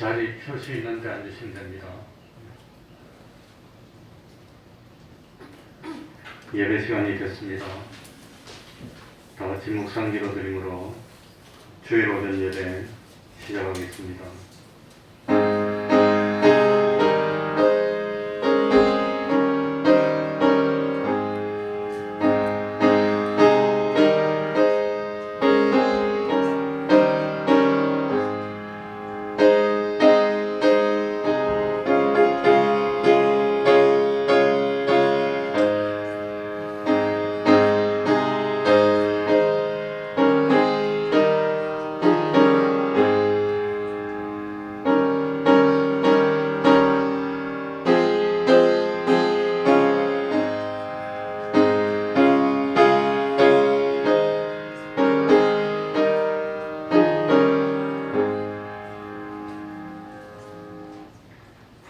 자리 펴수 있는 데 앉으시면 됩니다. 예배 시간이 됐습니다. 다 같이 묵상 기도 드림으로 주일 오전 예배 시작하겠습니다.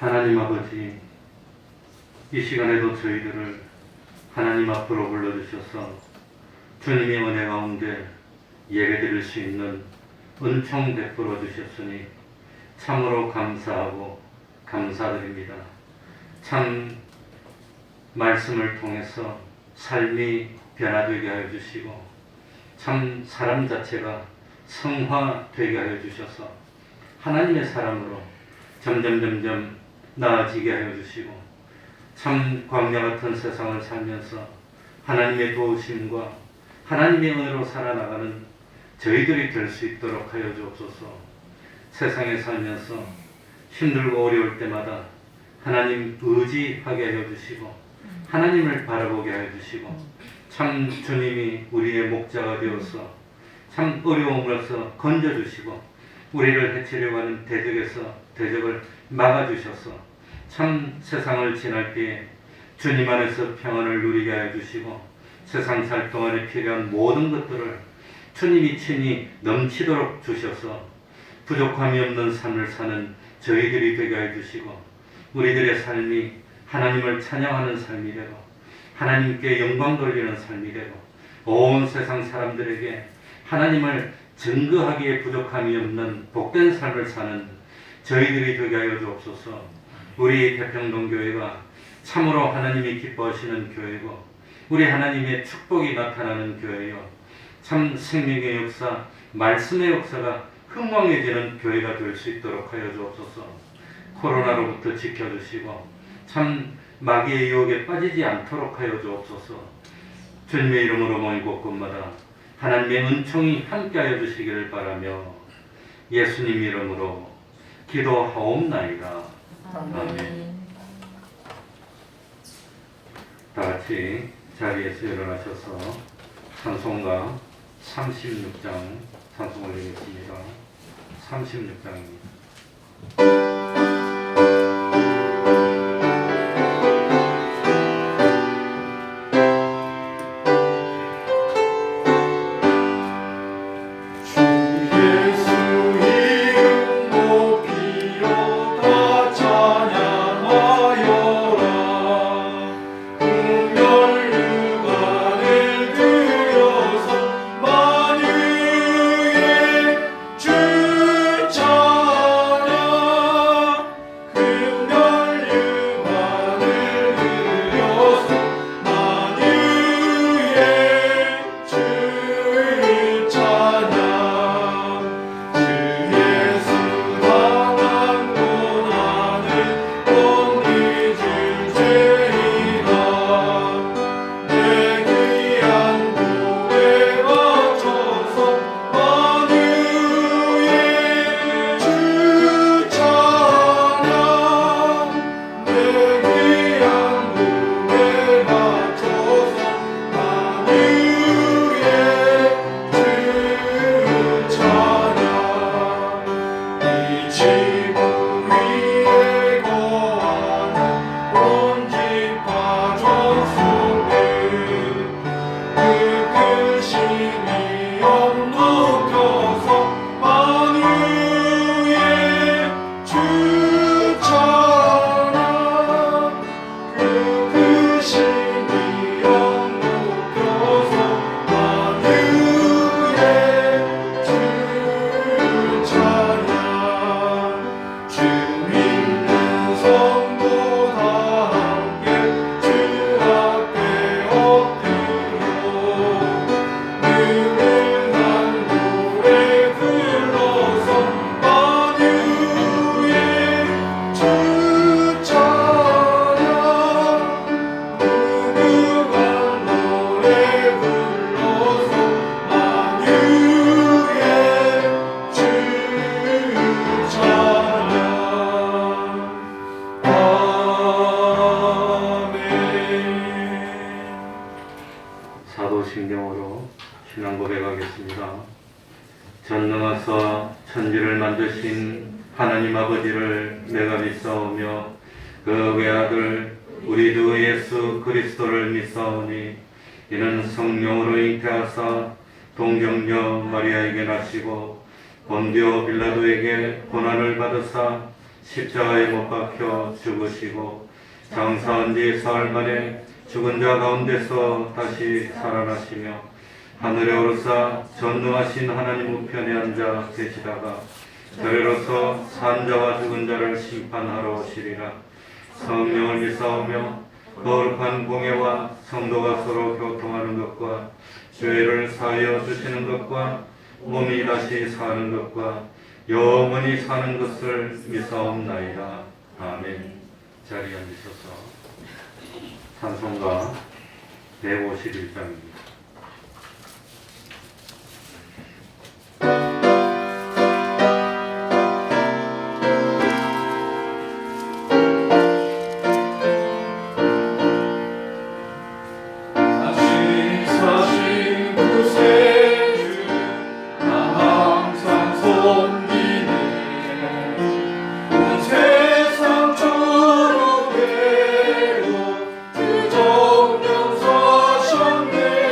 하나님 아버지, 이 시간에도 저희들을 하나님 앞으로 불러주셔서 주님의 은혜 가운데 예배드릴 수 있는 은총 베풀어 주셨으니 참으로 감사하고 감사드립니다. 참 말씀을 통해서 삶이 변화되게 하여 주시고 참 사람 자체가 성화되게 하여 주셔서 하나님의 사람으로 점점 나아지게 하여 주시고 참 광야 같은 세상을 살면서 하나님의 도우심과 하나님의 은혜로 살아나가는 저희들이 될 수 있도록 하여 주옵소서. 세상에 살면서 힘들고 어려울 때마다 하나님 의지하게 하여 주시고 하나님을 바라보게 하여 주시고 참 주님이 우리의 목자가 되어서 참 어려움으로서 건져주시고 우리를 해치려고 하는 대적을 막아주셔서 참 세상을 지날 때에 주님 안에서 평안을 누리게 하여 주시고 세상 살 동안에 필요한 모든 것들을 주님이 친히 넘치도록 주셔서 부족함이 없는 삶을 사는 저희들이 되게 해 주시고 우리들의 삶이 하나님을 찬양하는 삶이 되고 하나님께 영광 돌리는 삶이 되고 온 세상 사람들에게 하나님을 증거하기에 부족함이 없는 복된 삶을 사는 저희들이 되게 하여 주옵소서. 우리 대평동교회가 참으로 하나님이 기뻐하시는 교회고 우리 하나님의 축복이 나타나는 교회요 참 생명의 역사, 말씀의 역사가 흥왕해지는 교회가 될 수 있도록 하여 주옵소서. 코로나로부터 지켜주시고 참 마귀의 유혹에 빠지지 않도록 하여 주옵소서. 주님의 이름으로 모인 곳곳마다 하나님의 은총이 함께하여 주시기를 바라며 예수님 이름으로 기도하옵나이다. 아멘. 다 같이 자리에서 일어나셔서 찬송가 36장 찬송 올리겠습니다. 36장입니다. 찬양 만드신 하나님 아버지를 내가 믿사오며 그 외아들 우리 주 예수 그리스도를 믿사오니 이는 성령으로 잉태하사 동정녀 마리아에게 나시고 본디오 빌라도에게 고난을 받으사 십자가에 못 박혀 죽으시고 장사한 지 사흘 만에 죽은 자 가운데서 다시 살아나시며 하늘에 오르사 전능하신 하나님 우편에 앉아 계시다가 저리로서 산 자와 죽은 자를 심판하러 오시리라. 성령을 믿사오며 거룩한 공예와 성도가 서로 교통하는 것과 죄를 사하여 주시는 것과 몸이 다시 사는 것과 영원히 사는 것을 믿사옵나이다. 아멘. 자리에 앉으셔서 찬송가 151장입니다. 세상처럼 외로 그 정령 사셨네.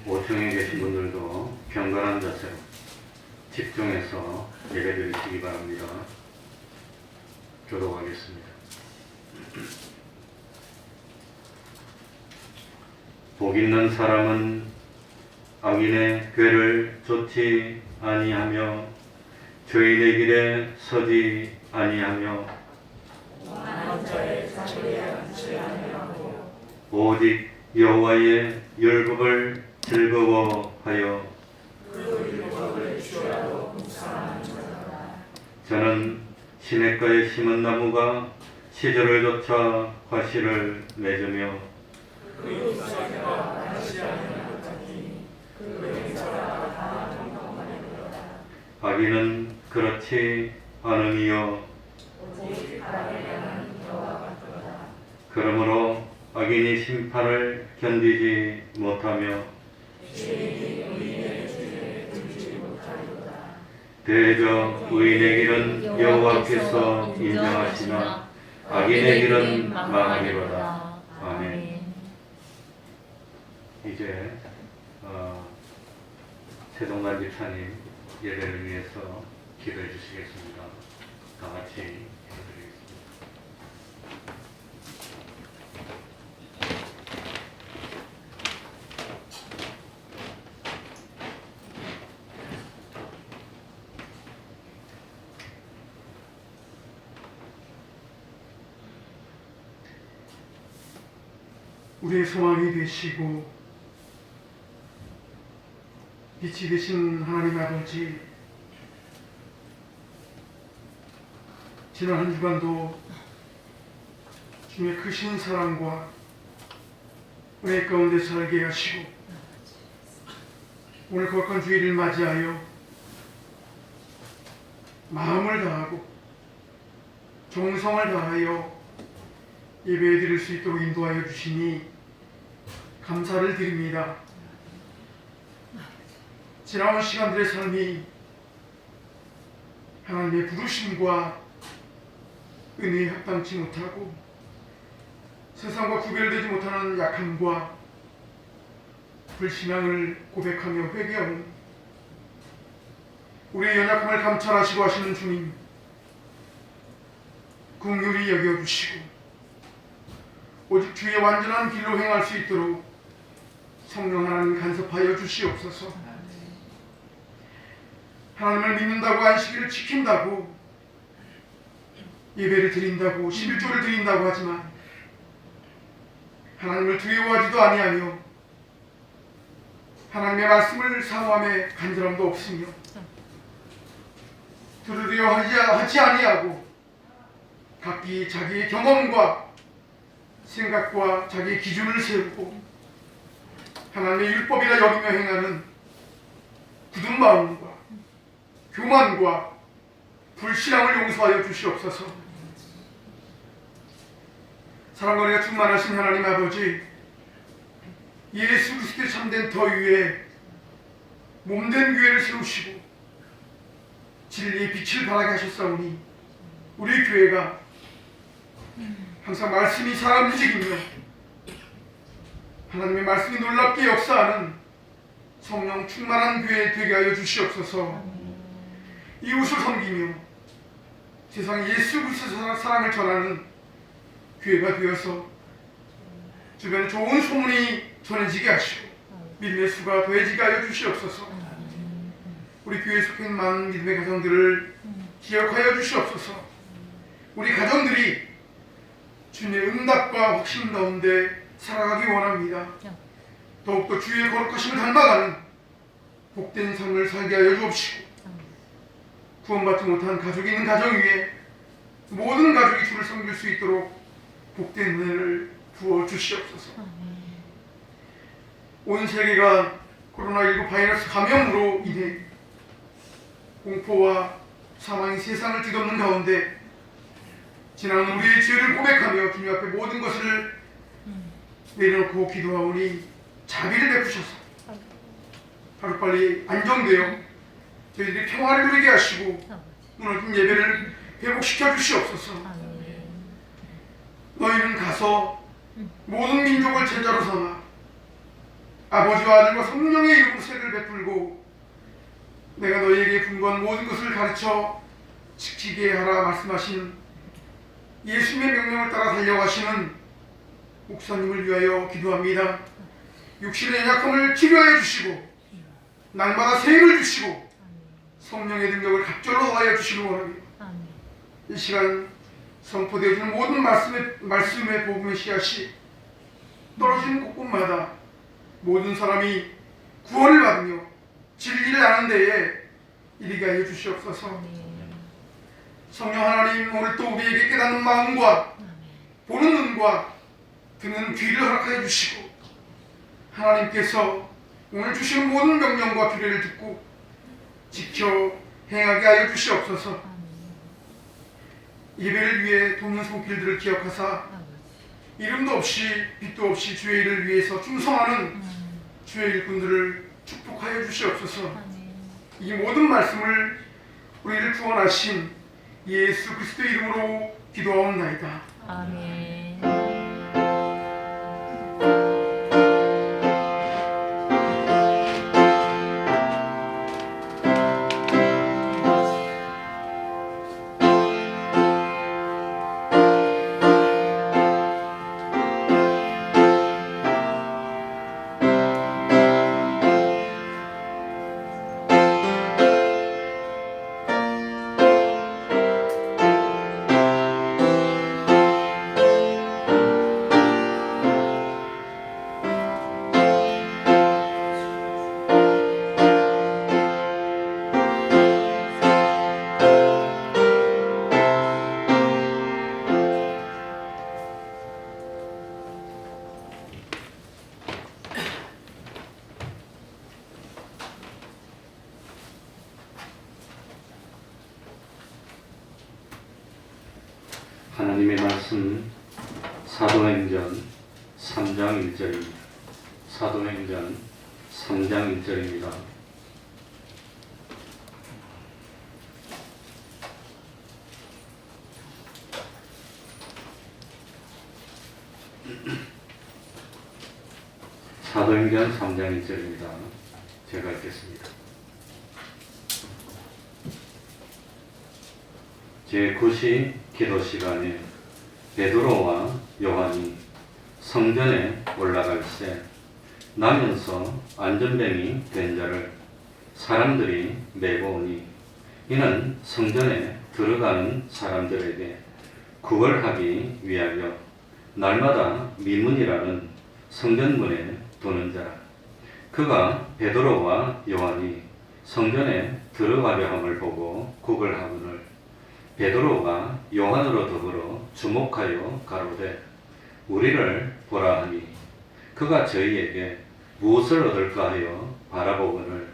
5층에 계신 분들도 경건한 자세로 집중해서 예배드리시기 바랍니다. 교도하겠습니다. 복 있는 사람은 악인의 궤를 좇지 아니하며 죄인의 길에 서지 아니하며 오직 여호와의 율법을 즐거워하여 저는 시냇가에 심은 나무가 시절을 좇아 과실을 맺으며 악인은 그렇지 않으니요 그러므로 악인이 심판을 견디지 못하며 대저 의인의 길은 여호와께서 인정하시나 악인의 길은 망하리로다. 아멘. 이제 최동관 집사님 예배를 위해서 기도해 주시겠습니다. 다 같이 기도드리겠습니다. 우리의 소망이 되시고 빛이 되신 하나님 아버지, 지난 한 주간도 주님의 크신 사랑과 은혜 가운데 살게 하시고 오늘 거룩한 주일을 맞이하여 마음을 다하고 정성을 다하여 예배에 드릴 수 있도록 인도하여 주시니 감사를 드립니다. 지나온 시간들의 삶이 하나님의 부르심과 은혜에 합당치 못하고 세상과 구별되지 못하는 약함과 불신앙을 고백하며 회개하는 우리의 연약함을 감찰하시고 하시는 주님, 긍휼히 여겨주시고 오직 주의 완전한 길로 행할 수 있도록 성령 하나님 간섭하여 주시옵소서. 하나님을 믿는다고 안식일을 지킨다고 예배를 드린다고 11조를 드린다고 하지만 하나님을 두려워하지도 아니하며 하나님의 말씀을 사모함에 간절함도 없으며 들으려 하지 아니하고 각기 자기의 경험과 생각과 자기의 기준을 세우고 하나님의 율법이라 여기며 행하는 굳은 마음과 교만과 불신앙을 용서하여 주시옵소서. 사랑과 은혜가 충만하신 하나님 아버지, 예수 그리스도의 참된 더 위에 몸된 교회를 세우시고 진리의 빛을 발하게 하셨사오니 우리 교회가 항상 말씀이 사람 움직이며 하나님의 말씀이 놀랍게 역사하는 성령 충만한 교회 되게 하여 주시옵소서. 이웃을 섬기며 세상 예수 그리스도의 사랑을 전하는 교회가 되어서 주변에 좋은 소문이 전해지게 하시고 믿음의 수가 더해지게 하여 주시옵소서. 우리 교회에 속해 있는 많은 믿음의 가정들을 기억하여 주시옵소서. 우리 가정들이 주님의 응답과 확신 가운데 살아가기 원합니다. 더욱더 주의 거룩하심을 닮아가는 복된 삶을 살게 하여 주옵시고 구원받지 못한 가족이 있는 가정 위에 모든 가족이 주를 섬길 수 있도록 복된 은혜를 부어 주시옵소서. 온 세계가 코로나19 바이러스 감염으로 인해 공포와 사망이 세상을 뒤덮는 가운데 지난 우리의 죄를 고백하며 주님 앞에 모든 것을 내려놓고 기도하오니 자비를 베푸셔서 하루빨리 안정되어 저희들이 평화를 누리게 하시고 무너진 예배를 회복시켜 주시옵소서. 너희는 가서 모든 민족을 제자로 삼아 아버지와 아들과 성령의 이름으로 세례를 베풀고 내가 너희에게 분부한 모든 것을 가르쳐 지키게 하라 말씀하신 예수님의 명령을 따라 달려가시는 목사님을 위하여 기도합니다. 육신의 약함을 치료하여 주시고 날마다 새 힘을 주시고 성령의 능력을 갑절로 더하여 주시기 원합니다. 이 시간 선포되어지는 모든 말씀의 복음의 씨앗이 떨어지는 곳곳마다 모든 사람이 구원을 받으며 진리를 아는 데에 이르게 하여 주시옵소서. 성령 하나님, 오늘 또 우리에게 깨닫는 마음과 보는 눈과 듣는 귀를 허락하여 주시고 하나님께서 오늘 주시는 모든 명령과 규례를 듣고 지켜 행하게 하여 주시옵소서. 예배를 위해 돕는 손길들을 기억하사 이름도 없이 빛도 없이 주의 일을 위해서 충성하는 주의 일꾼들을 축복하여 주시옵소서. 이 모든 말씀을 우리를 구원하신 예수 그리스도의 이름으로 기도하옵나이다. 아멘. 하나님의 말씀 사도행전 3장 1절입니다. 사도행전 3장 1절입니다. 사도행전 3장 1절입니다. 제가 읽겠습니다. 제9시 기도 시간에 베드로와 요한이 성전에 올라갈새 나면서 안전병이 된 자를 사람들이 메고 오니 이는 성전에 들어가는 사람들에게 구걸하기 위하여 날마다 미문이라는 성전문에 두는 자라. 그가 베드로와 요한이 성전에 들어가려 함을 보고 구걸하거늘 베드로가 요한으로 더불어 주목하여 가로되 우리를 보라 하니 그가 저희에게 무엇을 얻을까 하여 바라보거늘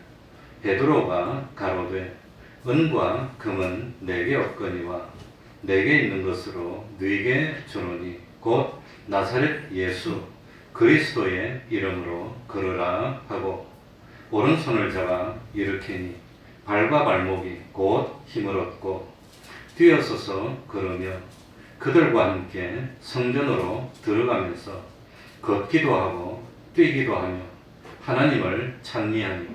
베드로가 가로되 은과 금은 내게 없거니와 내게 있는 것으로 네게 주노니 곧 나사렛 예수 그리스도의 이름으로 걸으라 하고 오른손을 잡아 일으키니 발과 발목이 곧 힘을 얻고 뛰어서서 걸으며 그들과 함께 성전으로 들어가면서 걷기도 하고 뛰기도 하며 하나님을 찬미하니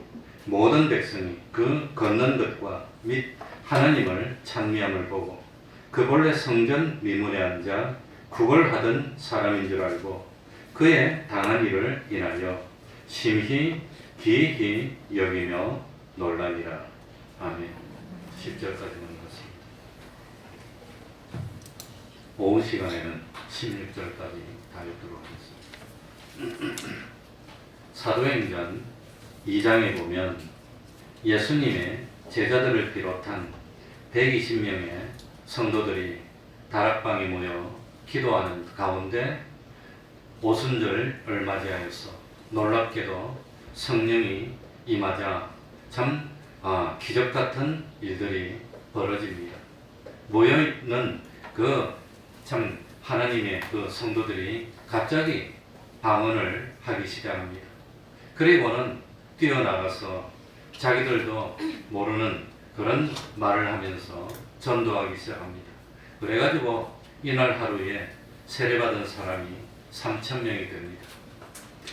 모든 백성이 그 걷는 것과 및 하나님을 찬미함을 보고 그 본래 성전 미문에 앉아 구걸하던 사람인 줄 알고 그의 당한 일을 인하여 심히 기히 여기며 놀라니라. 아멘. 10절까지만 읽었습니다. 오후 시간에는 16절까지 다 읽도록 하겠습니다. 사도행전 2장에 보면 예수님의 제자들을 비롯한 120명의 성도들이 다락방에 모여 기도하는 가운데 오순절을 맞이하여서 놀랍게도 성령이 임하자 참 기적 같은 일들이 벌어집니다. 모여있는 참 하나님의 그 성도들이 갑자기 방언을 하기 시작합니다. 그리고는 뛰어나가서 자기들도 모르는 그런 말을 하면서 전도하기 시작합니다. 그래가지고 이날 하루에 세례받은 사람이 3,000명이 됩니다.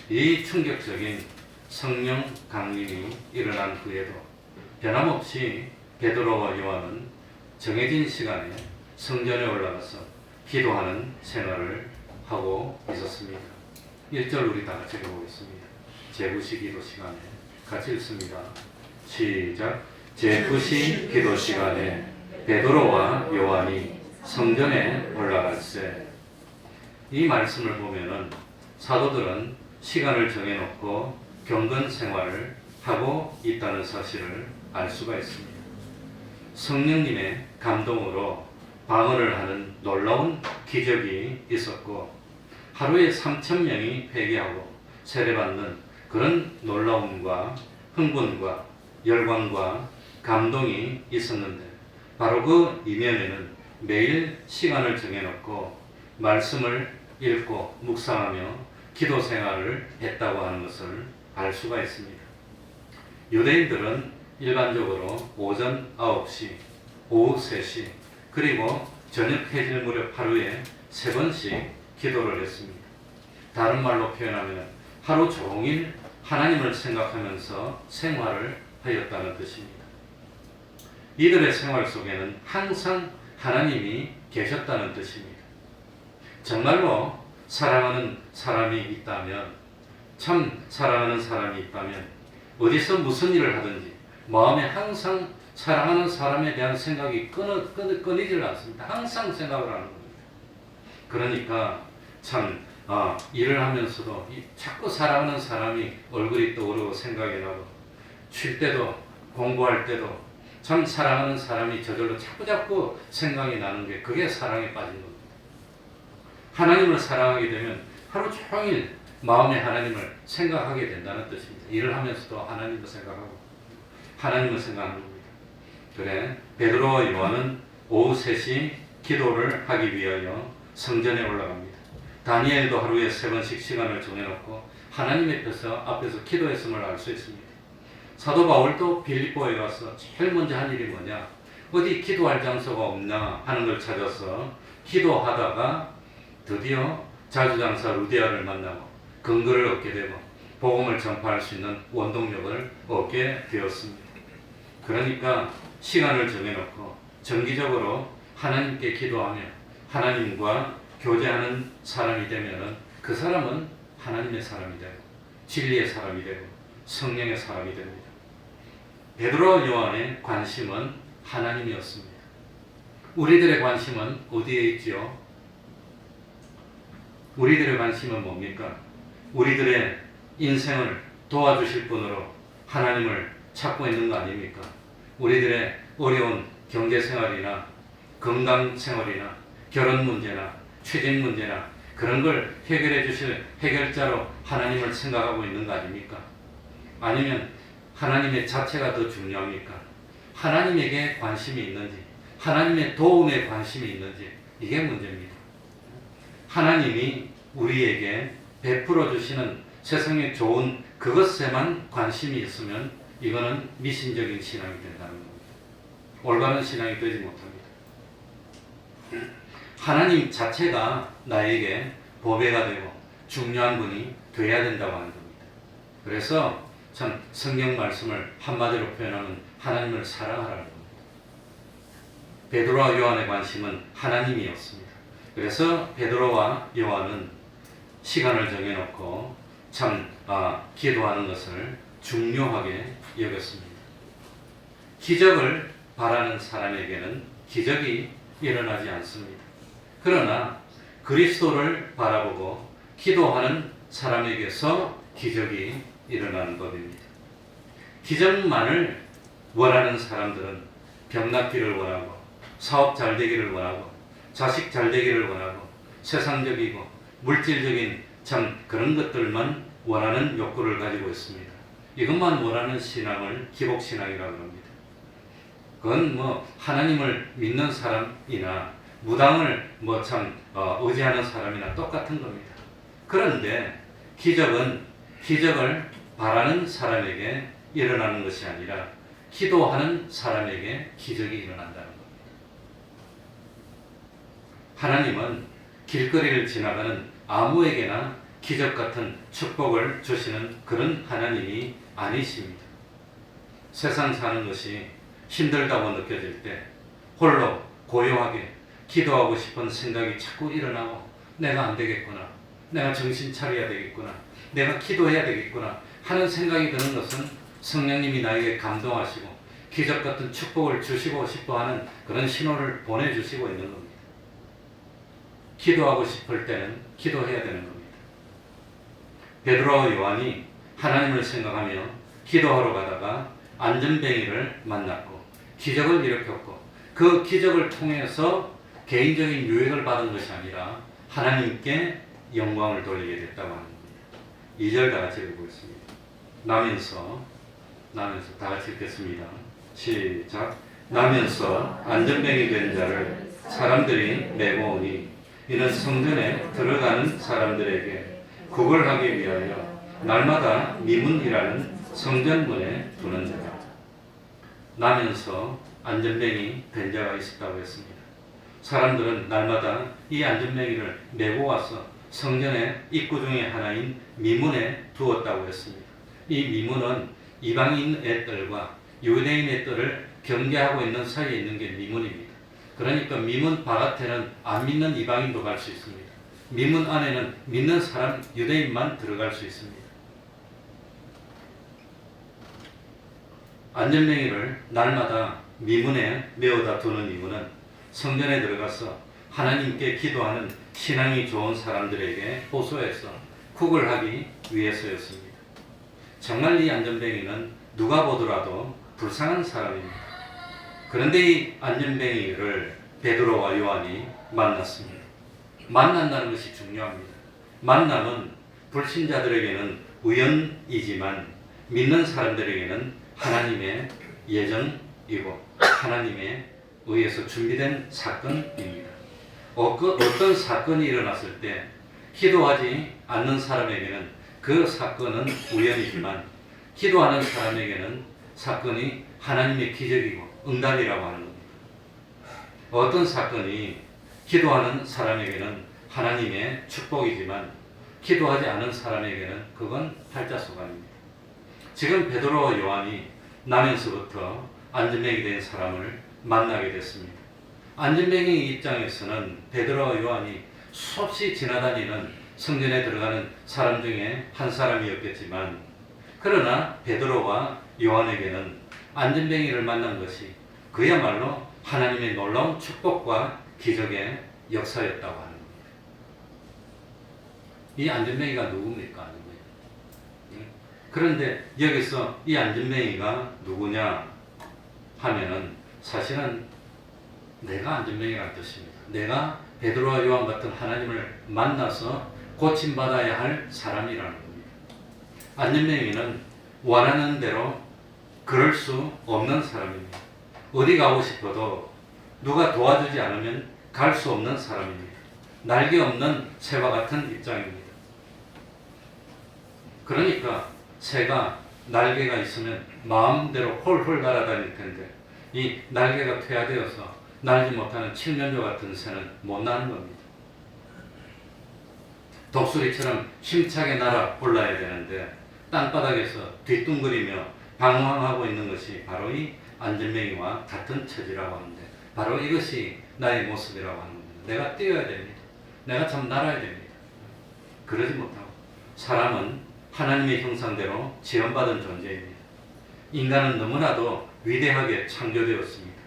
이 충격적인 성령 강림이 일어난 후에도 변함없이 베드로와 요한은 정해진 시간에 성전에 올라가서 기도하는 생활을 하고 있었습니다. 1절 우리 다 같이 읽어보겠습니다. 제9시 기도 시간에 같이 읽습니다. 시작. 제9시 기도 시간에 베드로와 요한이 성전에 올라갈세. 이 말씀을 보면은 사도들은 시간을 정해놓고 경건 생활을 하고 있다는 사실을 알 수가 있습니다. 성령님의 감동으로 방언을 하는 놀라운 기적이 있었고 하루에 3,000명이 회개하고 세례받는 그런 놀라움과 흥분과 열광과 감동이 있었는데 바로 그 이면에는 매일 시간을 정해놓고 말씀을 읽고 묵상하며 기도 생활을 했다고 하는 것을 알 수가 있습니다. 유대인들은 일반적으로 오전 9시, 오후 3시, 그리고 저녁 해질 무렵 하루에 3번씩 기도를 했습니다. 다른 말로 표현하면 하루 종일 하나님을 생각하면서 생활을 하였다는 뜻입니다. 이들의 생활 속에는 항상 하나님이 계셨다는 뜻입니다. 정말로 사랑하는 사람이 있다면, 참 사랑하는 사람이 있다면 어디서 무슨 일을 하든지 마음에 항상 사랑하는 사람에 대한 생각이 끊이질 않습니다. 항상 생각을 하는 겁니다. 그러니까 참 일을 하면서도 자꾸 사랑하는 사람이 얼굴이 떠오르고 생각이 나고, 쉴 때도 공부할 때도 참 사랑하는 사람이 저절로 자꾸 생각이 나는 게 그게 사랑에 빠진 겁니다. 하나님을 사랑하게 되면 하루 종일 마음에 하나님을 생각하게 된다는 뜻입니다. 일을 하면서도 하나님을 생각하고 하나님을 생각하는 겁니다. 그래 베드로와 요한은 오후 3시 기도를 하기 위하여 성전에 올라갑니다. 다니엘도 하루에 3번씩 시간을 정해놓고 하나님 앞에서 기도했음을 알 수 있습니다. 사도 바울도 빌립보에 가서 제일 먼저 한 일이 뭐냐, 어디 기도할 장소가 없나 하는 걸 찾아서 기도하다가 드디어 자주장사 루디아를 만나고 근거를 얻게 되고 복음을 전파할 수 있는 원동력을 얻게 되었습니다. 그러니까 시간을 정해놓고 정기적으로 하나님께 기도하며 하나님과 교제하는 사람이 되면은 그 사람은 하나님의 사람이 되고 진리의 사람이 되고 성령의 사람이 됩니다. 베드로와 요한의 관심은 하나님이었습니다. 우리들의 관심은 어디에 있지요? 우리들의 관심은 뭡니까? 우리들의 인생을 도와주실 분으로 하나님을 찾고 있는 거 아닙니까? 우리들의 어려운 경제생활이나 건강생활이나 결혼 문제나 취직 문제나 그런 걸 해결해 주실 해결자로 하나님을 생각하고 있는 거 아닙니까? 아니면 하나님의 자체가 더 중요합니까? 하나님에게 관심이 있는지, 하나님의 도움에 관심이 있는지, 이게 문제입니다. 하나님이 우리에게 베풀어 주시는 세상에 좋은 그것에만 관심이 있으면 이거는 미신적인 신앙이 된다는 겁니다. 올바른 신앙이 되지 못합니다. 하나님 자체가 나에게 보배가 되고 중요한 분이 되어야 된다고 하는 겁니다. 그래서 참 성경 말씀을 한마디로 표현하면 하나님을 사랑하라는 겁니다. 베드로와 요한의 관심은 하나님이었습니다. 그래서 베드로와 요한은 시간을 정해놓고 참 기도하는 것을 중요하게 여겼습니다. 기적을 바라는 사람에게는 기적이 일어나지 않습니다. 그러나 그리스도를 바라보고 기도하는 사람에게서 기적이 일어나는 법입니다. 기적만을 원하는 사람들은 병 낫기를 원하고 사업 잘 되기를 원하고 자식 잘 되기를 원하고 세상적이고 물질적인 참 그런 것들만 원하는 욕구를 가지고 있습니다. 이것만 원하는 신앙을 기복신앙이라고 합니다. 그건 하나님을 믿는 사람이나 무당을 의지하는 사람이나 똑같은 겁니다. 그런데 기적을 바라는 사람에게 일어나는 것이 아니라 기도하는 사람에게 기적이 일어난다는 겁니다. 하나님은 길거리를 지나가는 아무에게나 기적 같은 축복을 주시는 그런 하나님이 아니십니다. 세상 사는 것이 힘들다고 느껴질 때 홀로 고요하게 기도하고 싶은 생각이 자꾸 일어나고 내가 안 되겠구나, 내가 정신 차려야 되겠구나, 내가 기도해야 되겠구나 하는 생각이 드는 것은 성령님이 나에게 감동하시고 기적 같은 축복을 주시고 싶어하는 그런 신호를 보내주시고 있는 겁니다. 기도하고 싶을 때는 기도해야 되는 겁니다. 베드로와 요한이 하나님을 생각하며 기도하러 가다가 안전뱅이를 만났고 기적을 일으켰고 그 기적을 통해서 개인적인 유익을 받은 것이 아니라 하나님께 영광을 돌리게 됐다고 하는 겁니다. 2절 다 같이 읽어보겠습니다. 나면서 다 같이 읽겠습니다. 시작. 나면서 안전뱅이 된 자를 사람들이 메고 오니 이는 성전에 들어가는 사람들에게 구걸하기 위하여 날마다 미문이라는 성전문에 두는 자다. 나면서 안전뱅이 된 자가 있었다고 했습니다. 사람들은 날마다 이 안전뱅이를 메고 와서 성전의 입구 중에 하나인 미문에 두었다고 했습니다. 이 미문은 이방인의 뜰과 유대인의 뜰을 경계하고 있는 사이에 있는 게 미문입니다. 그러니까 미문 바깥에는 안 믿는 이방인도 갈 수 있습니다. 미문 안에는 믿는 사람 유대인만 들어갈 수 있습니다. 안전뱅이를 날마다 미문에 메어다 두는 이유는 성전에 들어가서 하나님께 기도하는 신앙이 좋은 사람들에게 호소해서 구걸하기 위해서였습니다. 정말 이 안전뱅이는 누가 보더라도 불쌍한 사람입니다. 그런데 이 안전뱅이를 베드로와 요한이 만났습니다. 만난다는 것이 중요합니다. 만남은 불신자들에게는 우연이지만 믿는 사람들에게는 하나님의 예정이고 하나님의 의해서 준비된 사건입니다. 어떤 사건이 일어났을 때 기도하지 않는 사람에게는 그 사건은 우연이지만 기도하는 사람에게는 사건이 하나님의 기적이고 응답이라고 하는 겁니다. 어떤 사건이 기도하는 사람에게는 하나님의 축복이지만 기도하지 않은 사람에게는 그건 팔자소간입니다. 지금 베드로와 요한이 나면서부터 안전뱅이 된 사람을 만나게 됐습니다. 안전뱅이 입장에서는 베드로와 요한이 수없이 지나다니는 성전에 들어가는 사람 중에 한 사람이었겠지만 그러나 베드로와 요한에게는 안전뱅이를 만난 것이 그야말로 하나님의 놀라운 축복과 기적의 역사였다고 하는 겁니다. 이 안전뱅이가 누굽니까? 그런데 여기서 이 안전뱅이가 누구냐 하면은 사실은 내가 안전뱅이라는 뜻입니다. 내가 베드로와 요한 같은 하나님을 만나서 고침받아야 할 사람이라는 겁니다. 안전뱅이는 원하는 대로 그럴 수 없는 사람입니다. 어디 가고 싶어도 누가 도와주지 않으면 갈 수 없는 사람입니다. 날개 없는 새와 같은 입장입니다. 그러니까 새가 날개가 있으면 마음대로 홀홀 날아다닐 텐데 이 날개가 퇴화되어서 날지 못하는 칠면조 같은 새는 못 나는 겁니다. 독수리처럼 힘차게 날아 올라야 되는데 땅바닥에서 뒤뚱거리며 방황하고 있는 것이 바로 이 안전뱅이와 같은 처지라고 하는데 바로 이것이 나의 모습이라고 하는 겁니다. 내가 뛰어야 됩니다. 내가 참 날아야 됩니다. 그러지 못하고 사람은 하나님의 형상대로 지원받은 존재입니다. 인간은 너무나도 위대하게 창조되었습니다.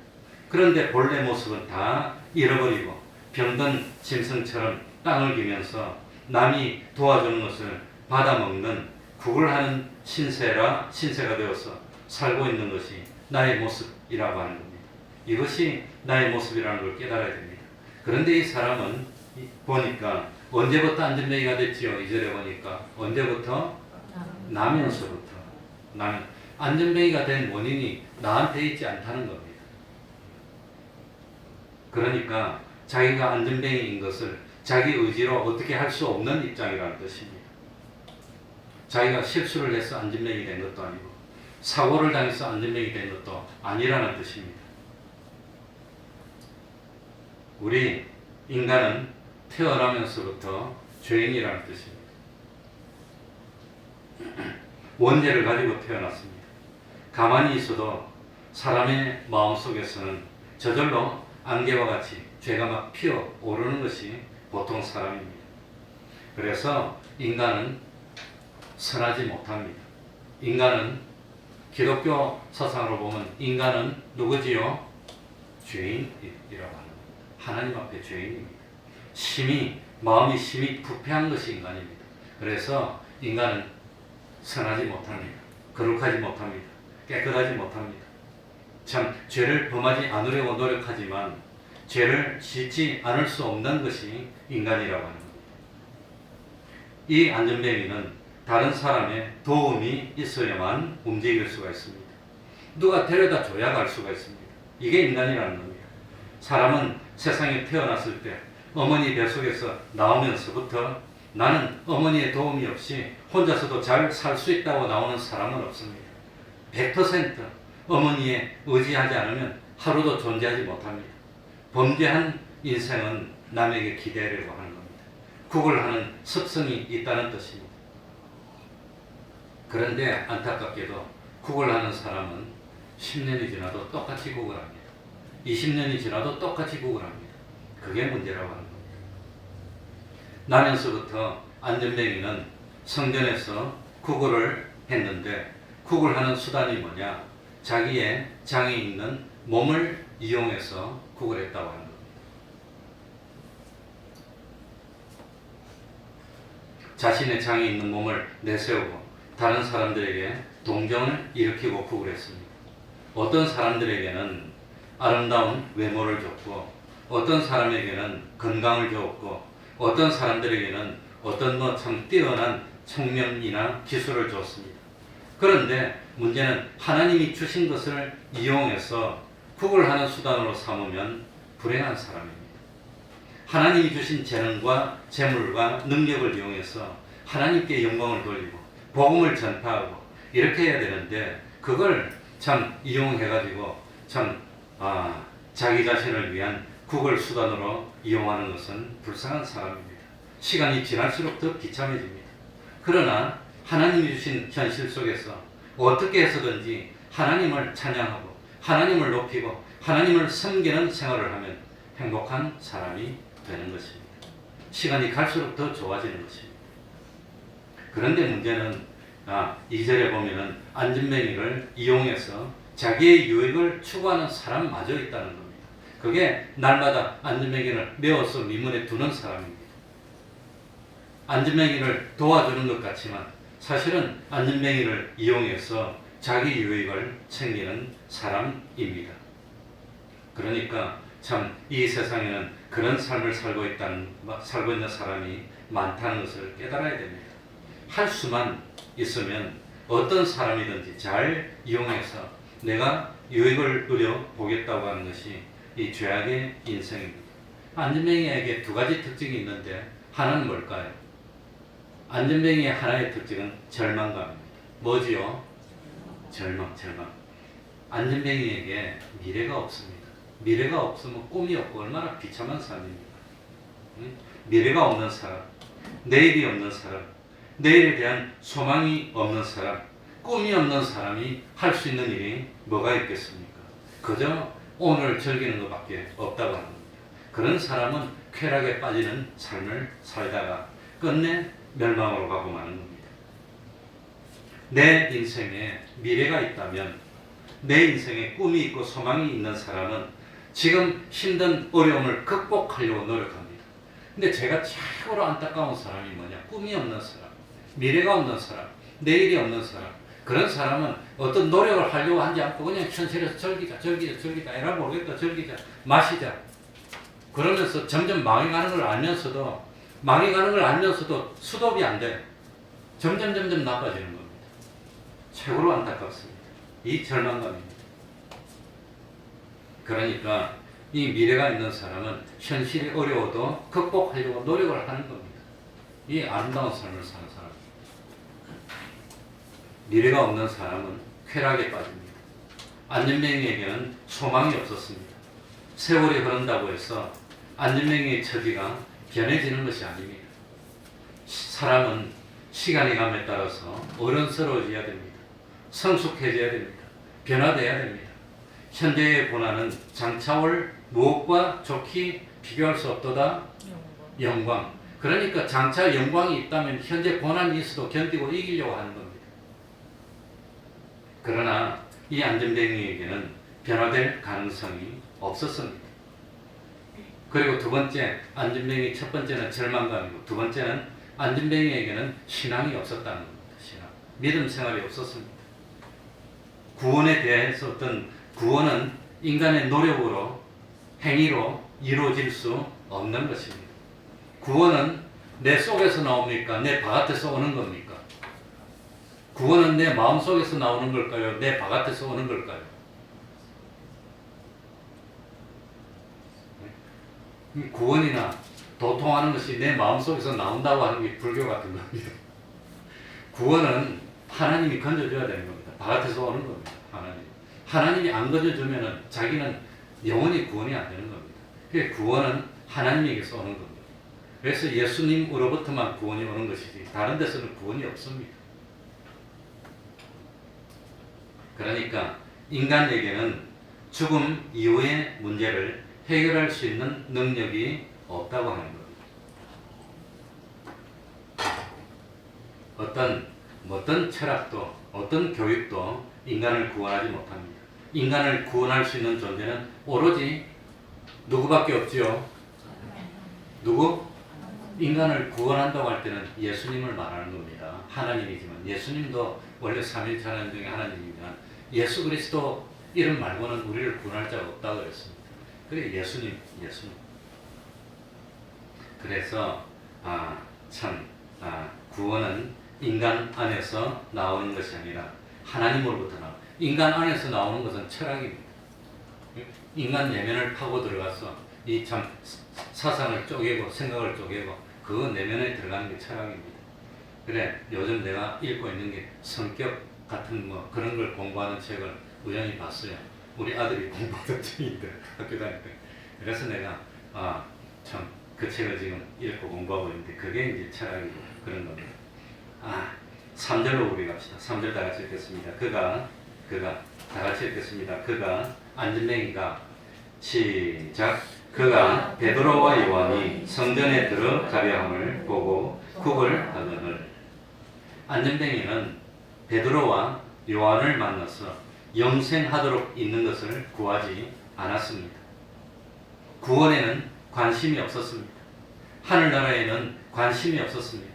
그런데 본래 모습은 다 잃어버리고 병든 짐승처럼 땅을 기면서 남이 도와주는 것을 받아먹는 구걸하는 신세가 되어서 살고 있는 것이 나의 모습이라고 하는 겁니다. 이것이 나의 모습이라는 걸 깨달아야 됩니다. 그런데 이 사람은 보니까 언제부터 안전뱅이가 됐지요? 2절에 보니까 언제부터? 나면서부터. 안전뱅이가 된 원인이 나한테 있지 않다는 겁니다. 그러니까 자기가 안전뱅이인 것을 자기 의지로 어떻게 할 수 없는 입장이라는 뜻입니다. 자기가 실수를 해서 안전뱅이 된 것도 아니고 사고를 당해서 안전뱅이 된 것도 아니라는 뜻입니다. 우리 인간은 태어나면서부터 죄인이라는 뜻입니다. 원죄를 가지고 태어났습니다. 가만히 있어도 사람의 마음속에서는 저절로 안개와 같이 죄가 막 피어오르는 것이 보통 사람입니다. 그래서 인간은 선하지 못합니다. 인간은 기독교 사상으로 보면 인간은 누구지요? 죄인이라고 하는 겁니다. 하나님 앞에 죄인입니다. 마음이 심히 부패한 것이 인간입니다. 그래서 인간은 선하지 못합니다. 거룩하지 못합니다. 깨끗하지 못합니다. 참 죄를 범하지 않으려고 노력하지만 죄를 짓지 않을 수 없는 것이 인간이라고 하는 겁니다. 이 안전뱅이는 다른 사람의 도움이 있어야만 움직일 수가 있습니다. 누가 데려다 줘야 갈 수가 있습니다. 이게 인간이라는 겁니다. 사람은 세상에 태어났을 때 어머니 뱃속에서 나오면서부터 나는 어머니의 도움이 없이 혼자서도 잘 살 수 있다고 나오는 사람은 없습니다. 100% 어머니에 의지하지 않으면 하루도 존재하지 못합니다. 범죄한 인생은 남에게 기대려고 하는 겁니다. 구걸하는 습성이 있다는 뜻입니다. 그런데 안타깝게도 구걸하는 사람은 10년이 지나도 똑같이 구걸합니다. 20년이 지나도 똑같이 구걸합니다. 그게 문제라고 하는 겁니다. 나면서부터 안전뱅이는 성전에서 구걸을 했는데 구걸하는 수단이 뭐냐? 자기의 장에 있는 몸을 이용해서 구걸했다고 하는 겁니다. 자신의 장에 있는 몸을 내세우고 다른 사람들에게 동정을 일으키고 구걸했습니다. 어떤 사람들에게는 아름다운 외모를 줬고 어떤 사람에게는 건강을 줬고 어떤 사람들에게는 어떤 참 뛰어난 청렴이나 기술을 줬습니다. 그런데 문제는 하나님이 주신 것을 이용해서 구걸하는 수단으로 삼으면 불행한 사람입니다. 하나님이 주신 재능과 재물과 능력을 이용해서 하나님께 영광을 돌리고 복음을 전파하고 이렇게 해야 되는데 그걸 참 이용해가지고 참 자기 자신을 위한 구걸 수단으로 이용하는 것은 불쌍한 사람입니다. 시간이 지날수록 더 비참해집니다. 그러나 하나님이 주신 현실 속에서 어떻게 해서든지 하나님을 찬양하고 하나님을 높이고 하나님을 섬기는 생활을 하면 행복한 사람이 되는 것입니다. 시간이 갈수록 더 좋아지는 것입니다. 그런데 문제는 2절에 보면은 안전뱅이를 이용해서 자기의 유익을 추구하는 사람마저 있다는 겁니다. 그게 날마다 안전뱅이를 메어서 미문에 두는 사람입니다. 안전뱅이를 도와주는 것 같지만 사실은 안전뱅이를 이용해서 자기 유익을 챙기는 사람입니다. 그러니까 참 이 세상에는 그런 삶을 살고 있는 사람이 많다는 것을 깨달아야 됩니다. 할 수만 있으면 어떤 사람이든지 잘 이용해서 내가 유익을 누려 보겠다고 하는 것이 이 죄악의 인생입니다. 안전뱅이에게 두 가지 특징이 있는데 하나는 뭘까요? 안전뱅이의 하나의 특징은 절망감입니다. 뭐지요? 절망. 안전뱅이에게 미래가 없습니다. 미래가 없으면 꿈이 없고 얼마나 비참한 삶입니까? 미래가 없는 사람, 내일이 없는 사람, 내일에 대한 소망이 없는 사람, 꿈이 없는 사람이 할 수 있는 일이 뭐가 있겠습니까? 그저 오늘 즐기는 것밖에 없다고 합니다. 그런 사람은 쾌락에 빠지는 삶을 살다가 끝내 멸망으로 가고 마는 겁니다. 내 인생에 미래가 있다면 내 인생에 꿈이 있고 소망이 있는 사람은 지금 힘든 어려움을 극복하려고 노력합니다. 근데 제가 최고로 안타까운 사람이 뭐냐? 꿈이 없는 사람, 미래가 없는 사람, 내일이 없는 사람. 그런 사람은 어떤 노력을 하려고 하지 않고 그냥 현실에서 즐기자 에라 모르겠다 즐기자 마시자 그러면서 점점 망해가는 걸 알면서도 수습이 안 돼요. 점점 나빠지는 겁니다. 최고로 안타깝습니다. 이 절망감입니다. 그러니까 이 미래가 있는 사람은 현실이 어려워도 극복하려고 노력을 하는 겁니다. 이 아름다운 삶을 사는 사람. 미래가 없는 사람은 쾌락에 빠집니다. 안전뱅이에게는 소망이 없었습니다. 세월이 흐른다고 해서 안전뱅이의 처지가 변해지는 것이 아닙니다. 사람은 시간이 감에 따라서 어른스러워져야 됩니다. 성숙해져야 됩니다. 변화돼야 됩니다. 현재의 고난은 장차올 무엇과 좋게 비교할 수 없도다? 영광. 그러니까 장차 영광이 있다면 현재 고난이 있어도 견디고 이기려고 하는 겁니다. 그러나 이 안전뱅이에게는 변화될 가능성이 없었습니다. 그리고 두 번째, 안전뱅이 첫 번째는 절망감이고 두 번째는 안전뱅이에게는 신앙이 없었다는 겁니다. 신앙. 믿음 생활이 없었습니다. 구원에 대해서 어떤 구원은 인간의 노력으로 행위로 이루어질 수 없는 것입니다. 구원은 내 속에서 나옵니까? 내 바깥에서 오는 겁니까? 구원은 내 마음속에서 나오는 걸까요? 내 바깥에서 오는 걸까요? 구원이나 도통하는 것이 내 마음속에서 나온다고 하는 게 불교 같은 겁니다. 구원은 하나님이 건져줘야 되는 겁니다. 바깥에서 오는 겁니다. 하나님이 안 건져주면은 자기는 영원히 구원이 안 되는 겁니다. 그래서 구원은 하나님에게서 오는 겁니다. 그래서 예수님으로부터만 구원이 오는 것이지 다른 데서는 구원이 없습니다. 그러니까 인간에게는 죽음 이후의 문제를 해결할 수 있는 능력이 없다고 하는 겁니다. 어떤 철학도 어떤 교육도 인간을 구원하지 못합니다. 인간을 구원할 수 있는 존재는 오로지 누구밖에 없지요? 누구? 인간을 구원한다고 할 때는 예수님을 말하는 겁니다. 하나님이지만 예수님도 원래 삼위일체 하나님 중에 하나님이지만 예수 그리스도 이름 말고는 우리를 구원할 자가 없다고 그랬습니다. 그래 예수님. 그래서 구원은 인간 안에서 나오는 것이 아니라 하나님으로부터 나와. 인간 안에서 나오는 것은 철학입니다. 인간 내면을 파고 들어가서 이 참 사상을 쪼개고 생각을 쪼개고 그 내면에 들어가는 게 철학입니다. 그래 요즘 내가 읽고 있는 게 성격 같은 뭐 그런 걸 공부하는 책을 우연히 봤어요. 우리 아들이 공부하던 책인데 학교 다닐 때. 그래서 내가 참 그 책을 지금 읽고 공부하고 있는데 그게 이제 철학이고 그런 겁니다. 3절로 우리 갑시다. 3절 다 같이 읽겠습니다. 그가 다 같이 읽겠습니다. 그가 안전뱅이가 시작. 그가 베드로와 요한이 성전에 들어가려 함을 보고 굽을 하거늘. 안전뱅이는 베드로와 요한을 만나서 영생하도록 있는 것을 구하지 않았습니다. 구원에는 관심이 없었습니다. 하늘나라에는 관심이 없었습니다.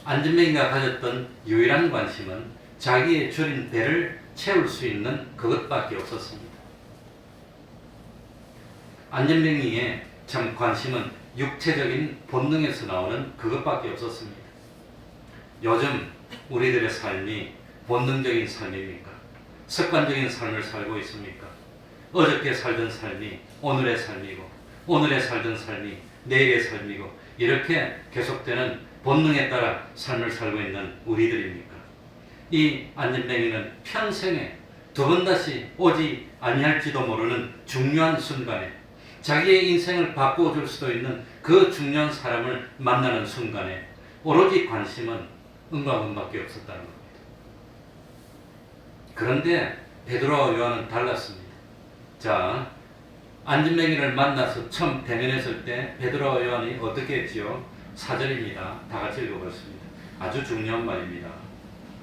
안전뱅이가 가졌던 유일한 관심은 자기의 줄인 배를 채울 수 있는 그것밖에 없었습니다. 안전뱅이의 참 관심은 육체적인 본능에서 나오는 그것밖에 없었습니다. 요즘 우리들의 삶이 본능적인 삶입니까? 습관적인 삶을 살고 있습니까? 어저께 살던 삶이 오늘의 삶이고 오늘에 살던 삶이 내일의 삶이고 이렇게 계속되는 본능에 따라 삶을 살고 있는 우리들입니까? 이 안전뱅이는 평생에 두 번 다시 오지 아니할지도 모르는 중요한 순간에 자기의 인생을 바꾸어 줄 수도 있는 그 중요한 사람을 만나는 순간에 오로지 관심은 음과 음밖에 없었다는 겁니다. 그런데 베드로와 요한은 달랐습니다. 자, 안전뱅이를 만나서 처음 대면했을 때 베드로와 요한이 어떻게 했지요? 4절입니다. 다 같이 읽어보겠습니다. 아주 중요한 말입니다.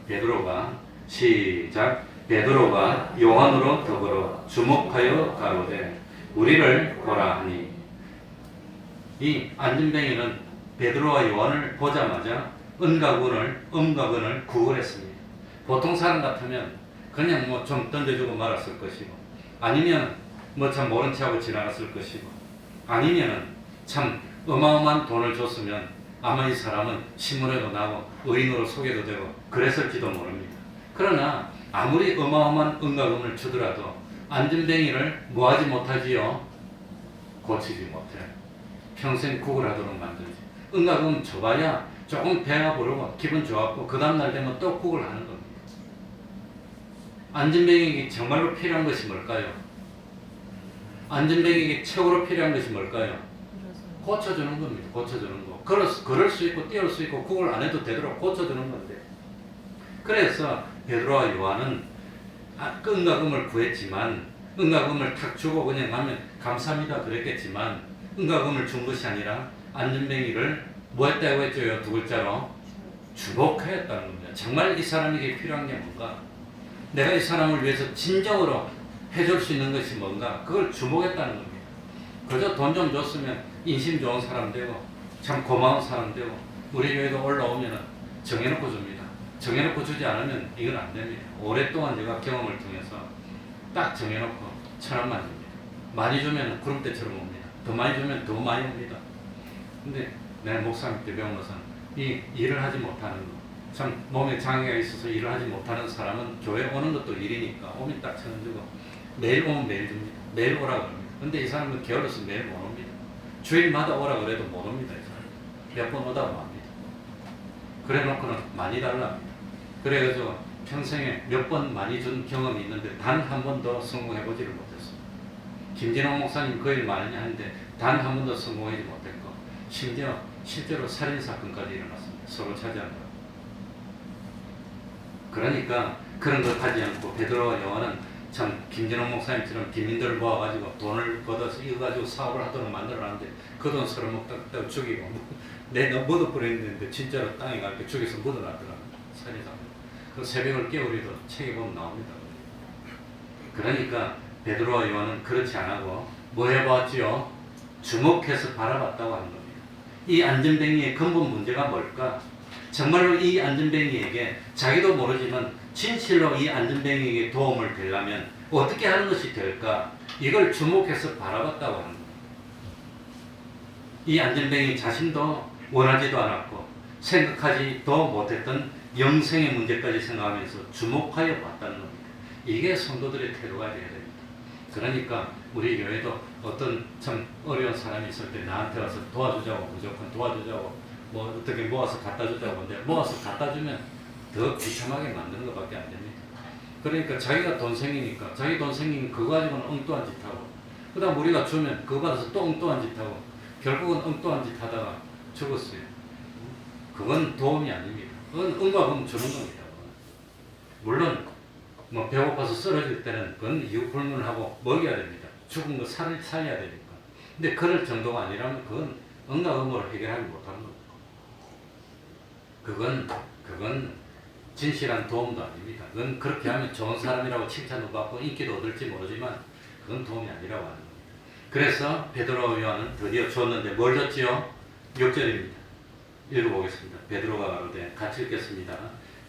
베드로가 시작. 베드로가 요한으로 더불어 주목하여 가로되 우리를 보라 하니. 이 안전뱅이는 베드로와 요한을 보자마자 음과 근을 구걸했습니다. 보통 사람 같으면 그냥 뭐 좀 던져주고 말았을 것이고 아니면 뭐 참 모른 체하고 지나갔을 것이고 아니면은 참 어마어마한 돈을 줬으면 아마 이 사람은 신문에도 나고 의인으로 소개도 되고 그랬을지도 모릅니다. 그러나 아무리 어마어마한 은과금을 주더라도 안전뱅이를 뭐하지 못하지요? 고치지 못해. 평생 구걸하도록 만들지. 은과금 줘봐야 조금 배가 부르고 기분 좋았고 그 다음날 되면 또 구걸하는 겁니다. 안전뱅이에게 정말로 필요한 것이 뭘까요? 안전뱅이에게 최고로 필요한 것이 뭘까요? 고쳐주는 겁니다. 고쳐주는 거. 걸을 수 있고 뛰어올 수 있고 그걸 안 해도 되도록 고쳐주는 건데. 그래서 베드로와 요한은 은과 금을 구했지만 은과 금을 탁 주고 그냥 가면 감사합니다 그랬겠지만 은과 금을 준 것이 아니라 안전뱅이를 뭐 했다고 했죠? 두 글자로 주목하였다는 겁니다. 정말 이 사람에게 필요한 게 뭔가, 내가 이 사람을 위해서 진정으로 해줄 수 있는 것이 뭔가, 그걸 주목했다는 겁니다. 그저 돈 좀 줬으면 인심 좋은 사람 되고 참 고마운 사람 되고 우리 교회도 올라오면 정해놓고 줍니다. 정해놓고 주지 않으면 이건 안 됩니다. 오랫동안 제가 경험을 통해서 딱 정해놓고 1,000원만 줍니다. 많이 주면 구름 때처럼 옵니다. 더 많이 주면 더 많이 옵니다. 근데 내 목사님 때 배운 것은 이 일을 하지 못하는 것, 참 몸에 장애가 있어서 일을 하지 못하는 사람은 교회 오는 것도 일이니까 오면 딱 1,000원 주고 매일 오면 매일 줍니다. 매일 오라고 합니다. 근데 이 사람은 게을러서 매일 못 옵니다. 주일마다 오라고 그래도 못 옵니다. 이 사람 몇 번 오다가 맙니다. 그래 놓고는 많이 달랍니다. 그래가지고 평생에 몇 번 많이 준 경험이 있는데 단 한 번도 성공해보지를 못했습니다. 김진홍 목사님 그 일 많이 하는데 단 한 번도 성공하지 못했고 심지어 실제로 살인사건까지 일어났습니다. 서로 차지한 거. 그러니까 그런 걸 하지 않고 베드로와 요한은 참 김진홍 목사님처럼 기민들을 모아가지고 돈을 걷어서 이거 가지고 사업을 하도록 만들어놨는데 그 돈 서로 먹다 죽이고 내 너 묻어버렸는데 진짜로 땅에 가서 죽여서 묻어놨더라고요. 살인사건. 그 새벽을 깨우리도 책에 보면 나옵니다. 그러니까 베드로와 요한은 그렇지 않고 뭐 해봤지요? 주목해서 바라봤다고 하는 겁니다. 이 안전뱅이의 근본 문제가 뭘까? 정말로 이 안전뱅이에게 자기도 모르지만 진실로 이 안전뱅이에게 도움을 되려면 어떻게 하는 것이 될까? 이걸 주목해서 바라봤다고 하는 겁니다. 이 안전뱅이 자신도 원하지도 않았고 생각하지도 못했던 영생의 문제까지 생각하면서 주목하여 봤다는 겁니다. 이게 성도들의 태도가 되어야 됩니다. 그러니까 우리 교회도 어떤 참 어려운 사람이 있을 때 나한테 와서 도와주자고, 무조건 도와주자고, 뭐 어떻게 모아서 갖다 주자고 하는데 모아서 갖다 주면 더 비참하게 만드는 것밖에 안 됩니다. 그러니까 자기가 돈 생기니까 자기 돈 생기면 그거 가지고는 엉뚱한 짓 하고 그 다음 우리가 주면 그거 받아서 또 엉뚱한 짓 하고 결국은 엉뚱한 짓 하다가 죽었어요. 그건 도움이 아닙니다. 그건 응과 금 주는 겁니다. 물론 뭐 배고파서 쓰러질 때는 그건 이유 불문하고 먹여야 됩니다. 죽은 거 살려야 되니까. 근데 그럴 정도가 아니라면 그건 응과 금으로 해결하지 못하는 겁니다. 그건 진실한 도움도 아닙니다. 그건 그렇게 하면 좋은 사람이라고 칭찬도 받고 인기도 얻을지 모르지만 그건 도움이 아니라고 하는 겁니다. 그래서 베드로와 요한은 드디어 줬는데 뭘 줬지요? 6절입니다. 읽어보겠습니다. 베드로가 가로되 같이 읽겠습니다.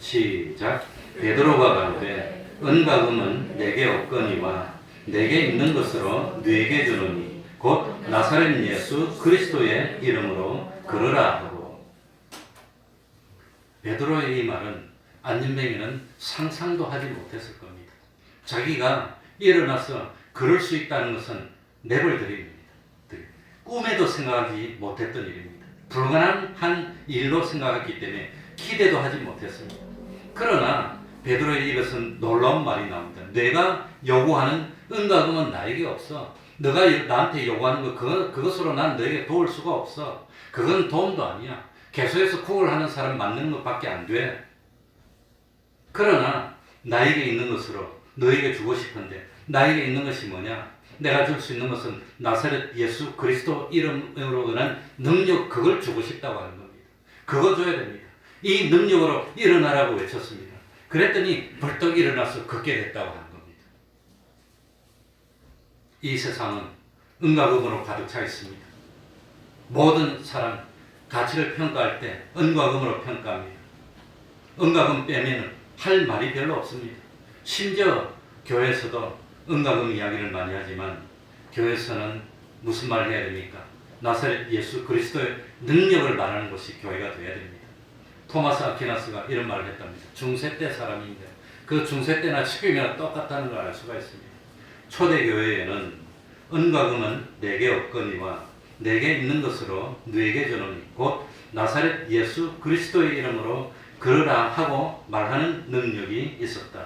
시작. 베드로가 가로되 은과 금은 내게 없거니와 내게 있는 것으로 네게 주노니 곧 나사렛 예수 그리스도의 이름으로 그러라 하고. 베드로의 이 말은 안전뱅이는 상상도 하지 못했을 겁니다. 자기가 일어나서 그럴 수 있다는 것은 내버려드립니다. 꿈에도 생각하지 못했던 일입니다. 불가능한 일로 생각했기 때문에 기대도 하지 못했습니다. 그러나 베드로의 이것은 놀라운 말이 나옵니다. 내가 요구하는 은과 금은 나에게 없어. 너가 나한테 요구하는 거 그것으로 난 너에게 도울 수가 없어. 그건 도움도 아니야. 계속해서 구걸 하는 사람 만드는 것밖에 안 돼. 그러나 나에게 있는 것으로 너에게 주고 싶은데 나에게 있는 것이 뭐냐? 내가 줄 수 있는 것은 나사렛 예수 그리스도 이름으로 인한 능력, 그걸 주고 싶다고 하는 겁니다. 그거 줘야 됩니다. 이 능력으로 일어나라고 외쳤습니다. 그랬더니 벌떡 일어나서 걷게 됐다고 하는 겁니다. 이 세상은 은과 금으로 가득 차 있습니다. 모든 사람 가치를 평가할 때 은과 금으로 평가합니다. 은과 금 빼면 할 말이 별로 없습니다. 심지어 교회에서도 은과 금 이야기를 많이 하지만 교회에서는 무슨 말을 해야 됩니까? 나사렛 예수 그리스도의 능력을 말하는 것이 교회가 되어야 됩니다. 토마스 아퀴나스가 이런 말을 했답니다. 중세 때 사람인데 그 중세 때나 지금이나 똑같다는 걸 알 수가 있습니다. 초대교회에는 은과 금은 내게 없거니와 내게 있는 것으로 너에게 주노니 곧 나사렛 예수 그리스도의 이름으로 그러라 하고 말하는 능력이 있었다.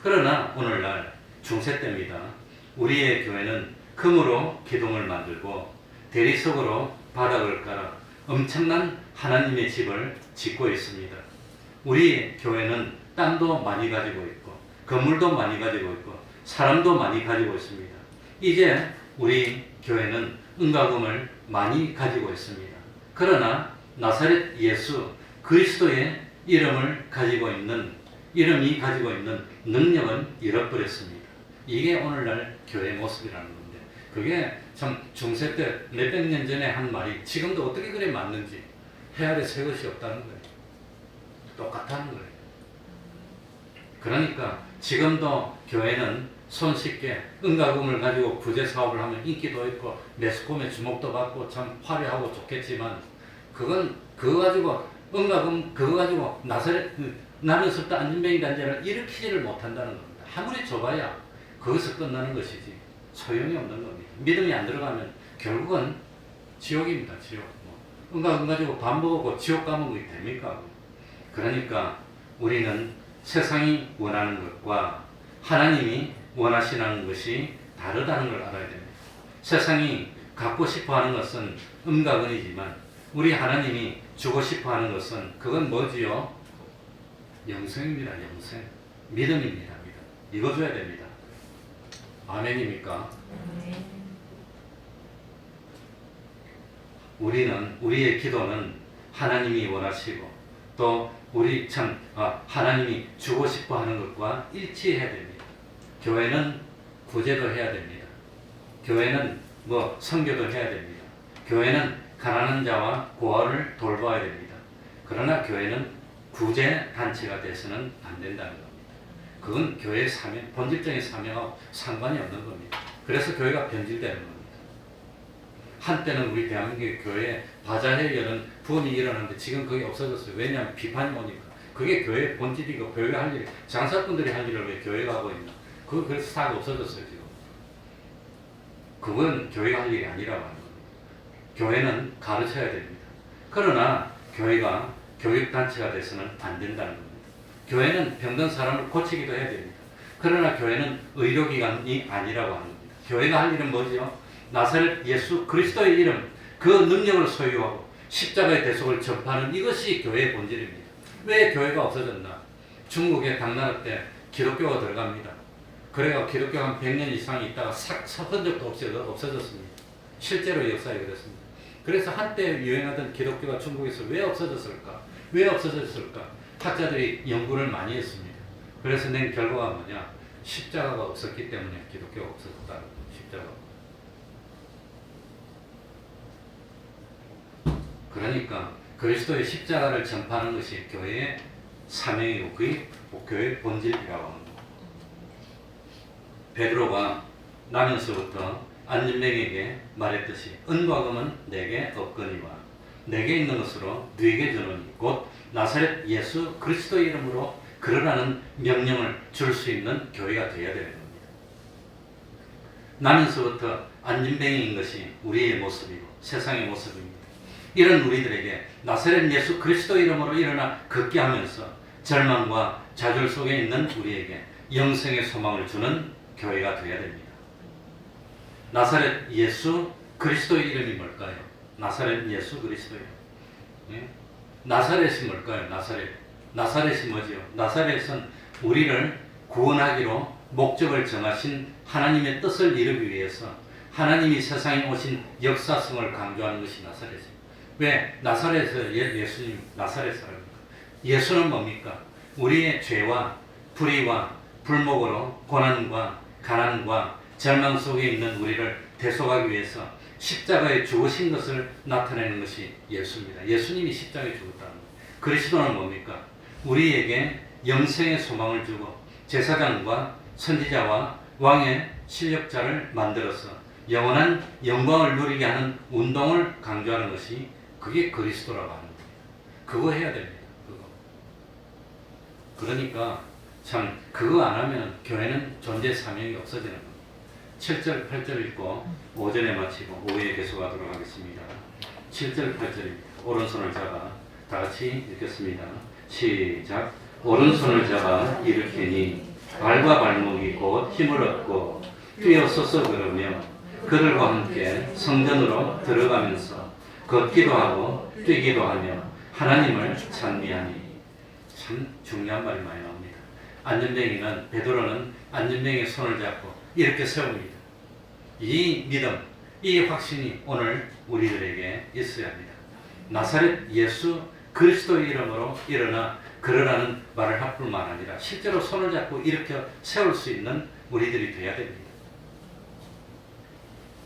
그러나 오늘날 중세 때입니다. 우리의 교회는 금으로 기둥을 만들고 대리석으로 바닥을 깔아 엄청난 하나님의 집을 짓고 있습니다. 우리 교회는 땅도 많이 가지고 있고 건물도 많이 가지고 있고 사람도 많이 가지고 있습니다. 이제 우리 교회는 은과금을 많이 가지고 있습니다. 그러나 나사렛 예수 그리스도의 이름이 가지고 있는 능력은 잃어버렸습니다. 이게 오늘날 교회의 모습이라는 건데, 그게 참 중세 때 몇백 년 전에 한 말이 지금도 어떻게 그래 맞는지, 해 아래 새 것이 없다는 거예요. 똑같다는 거예요. 그러니까 지금도 교회는 손쉽게 은가금을 가지고 구제 사업을 하면 인기도 있고 매스컴에 주목도 받고 참 화려하고 좋겠지만, 그건 그거 가지고 은가금 그거 가지고 나면서부터 안진뱅이 단체를 일으키지를 못한다는 겁니다. 아무리 좁아야 거기서 끝나는 것이지 소용이 없는 겁니다. 믿음이 안 들어가면 결국은 지옥입니다. 지옥. 은가금 가지고 밥 먹고 지옥 가면 그게 됩니까? 그러니까 우리는 세상이 원하는 것과 하나님이 원하시는 것이 다르다는 걸 알아야 됩니다. 세상이 갖고 싶어 하는 것은 음각은이지만 우리 하나님이 주고 싶어 하는 것은 그건 뭐지요? 영생입니다. 영생. 믿음입니다. 믿음. 읽어줘야 됩니다. 아멘입니까? 우리의 기도는 하나님이 원하시고 또 하나님이 주고 싶어 하는 것과 일치해야 됩니다. 교회는 구제도 해야 됩니다. 교회는 선교도 해야 됩니다. 교회는 가난한 자와 고아를 돌봐야 됩니다. 그러나 교회는 구제 단체가 돼서는 안 된다는 겁니다. 그건 교회의 사명, 본질적인 사명하고 상관이 없는 겁니다. 그래서 교회가 변질되는 겁니다. 한때는 우리 대한민국 교회에 바자회열은 부흥이 일어났는데 지금 그게 없어졌어요. 왜냐하면 비판이 오니까. 그게 교회의 본질이고 교회가 할 일, 장사꾼들이 할 일을 왜 교회가 하고 있나. 그래서 다 없어졌어요. 지금. 그건 교회가 할 일이 아니라고 하는 겁니다. 교회는 가르쳐야 됩니다. 그러나 교회가 교육단체가 돼서는 안 된다는 겁니다. 교회는 병든 사람을 고치기도 해야 됩니다. 그러나 교회는 의료기관이 아니라고 하는 겁니다. 교회가 할 일은 뭐지요? 나사렛 예수 그리스도의 이름, 그 능력을 소유하고 십자가의 대속을 전파하는 이것이 교회의 본질입니다. 왜 교회가 없어졌나? 중국의 당나라 때 기독교가 들어갑니다. 그래가 기독교가 한 100년 이상 있다가 섞은 적도 없이 없어졌습니다. 실제로 역사에 그렇습니다. 그래서 한때 유행하던 기독교가 중국에서 왜 없어졌을까? 왜 없어졌을까? 학자들이 연구를 많이 했습니다. 그래서 낸 결과가 뭐냐? 십자가가 없었기 때문에 기독교가 없어졌다는 거예요. 십자가. 그러니까 그리스도의 십자가를 전파하는 것이 교회의 사명이고 그게 교회의 본질이라고 합니다. 베드로가 나면서부터 안진뱅에게 말했듯이 은과 금은 내게 없거니와 내게 있는 것으로 네게 주노니 곧 나사렛 예수 그리스도의 이름으로 그러라는 명령을 줄 수 있는 교회가 되어야 되는 겁니다. 나면서부터 안진뱅이인 것이 우리의 모습이고 세상의 모습입니다. 이런 우리들에게 나사렛 예수 그리스도의 이름으로 일어나 걷게 하면서 절망과 좌절 속에 있는 우리에게 영생의 소망을 주는 교회가 되어야 됩니다. 나사렛 예수 그리스도의 이름이 뭘까요? 나사렛 예수 그리스도의 이름. 예? 나사렛이 뭘까요? 나사렛이 뭐지요? 나사렛은 우리를 구원하기로 목적을 정하신 하나님의 뜻을 이루기 위해서 하나님이 세상에 오신 역사성을 강조하는 것이 나사렛입니다. 왜 나사렛에서 예수님 나사렛 사람입니까? 예수는 뭡니까? 우리의 죄와 불의와 불목으로 고난과 가난과 절망 속에 있는 우리를 대속하기 위해서 십자가에 죽으신 것을 나타내는 것이 예수입니다. 예수님이 십자가에 죽었다는 거예요. 그리스도는 뭡니까? 우리에게 영생의 소망을 주고 제사장과 선지자와 왕의 실력자를 만들어서 영원한 영광을 누리게 하는 운동을 강조하는 것이 그게 그리스도라고 하는 겁니다. 그거 해야 됩니다. 그거. 그러니까 참 그거 안 하면 교회는 존재 사명이 없어지는 겁니다. 7절 8절 읽고 오전에 마치고 오후에 계속하도록 하겠습니다. 7절 8절입니다. 오른손을 잡아 다 같이 읽겠습니다. 시작. 오른손을 잡아 일으키니 발과 발목이 곧 힘을 얻고 뛰어서서 걸으며 그들과 함께 성전으로 들어가면서 걷기도 하고 뛰기도 하며 하나님을 찬미하니. 참 중요한 말이 많이 나옵니다. 안전뱅이는, 베드로는 안전뱅이의 손을 잡고 이렇게 세웁니다. 이 믿음, 이 확신이 오늘 우리들에게 있어야 합니다. 나사렛 예수 그리스도의 이름으로 일어나 걸으라는 말을 할 뿐만 아니라 실제로 손을 잡고 이렇게 세울 수 있는 우리들이 되어야 됩니다.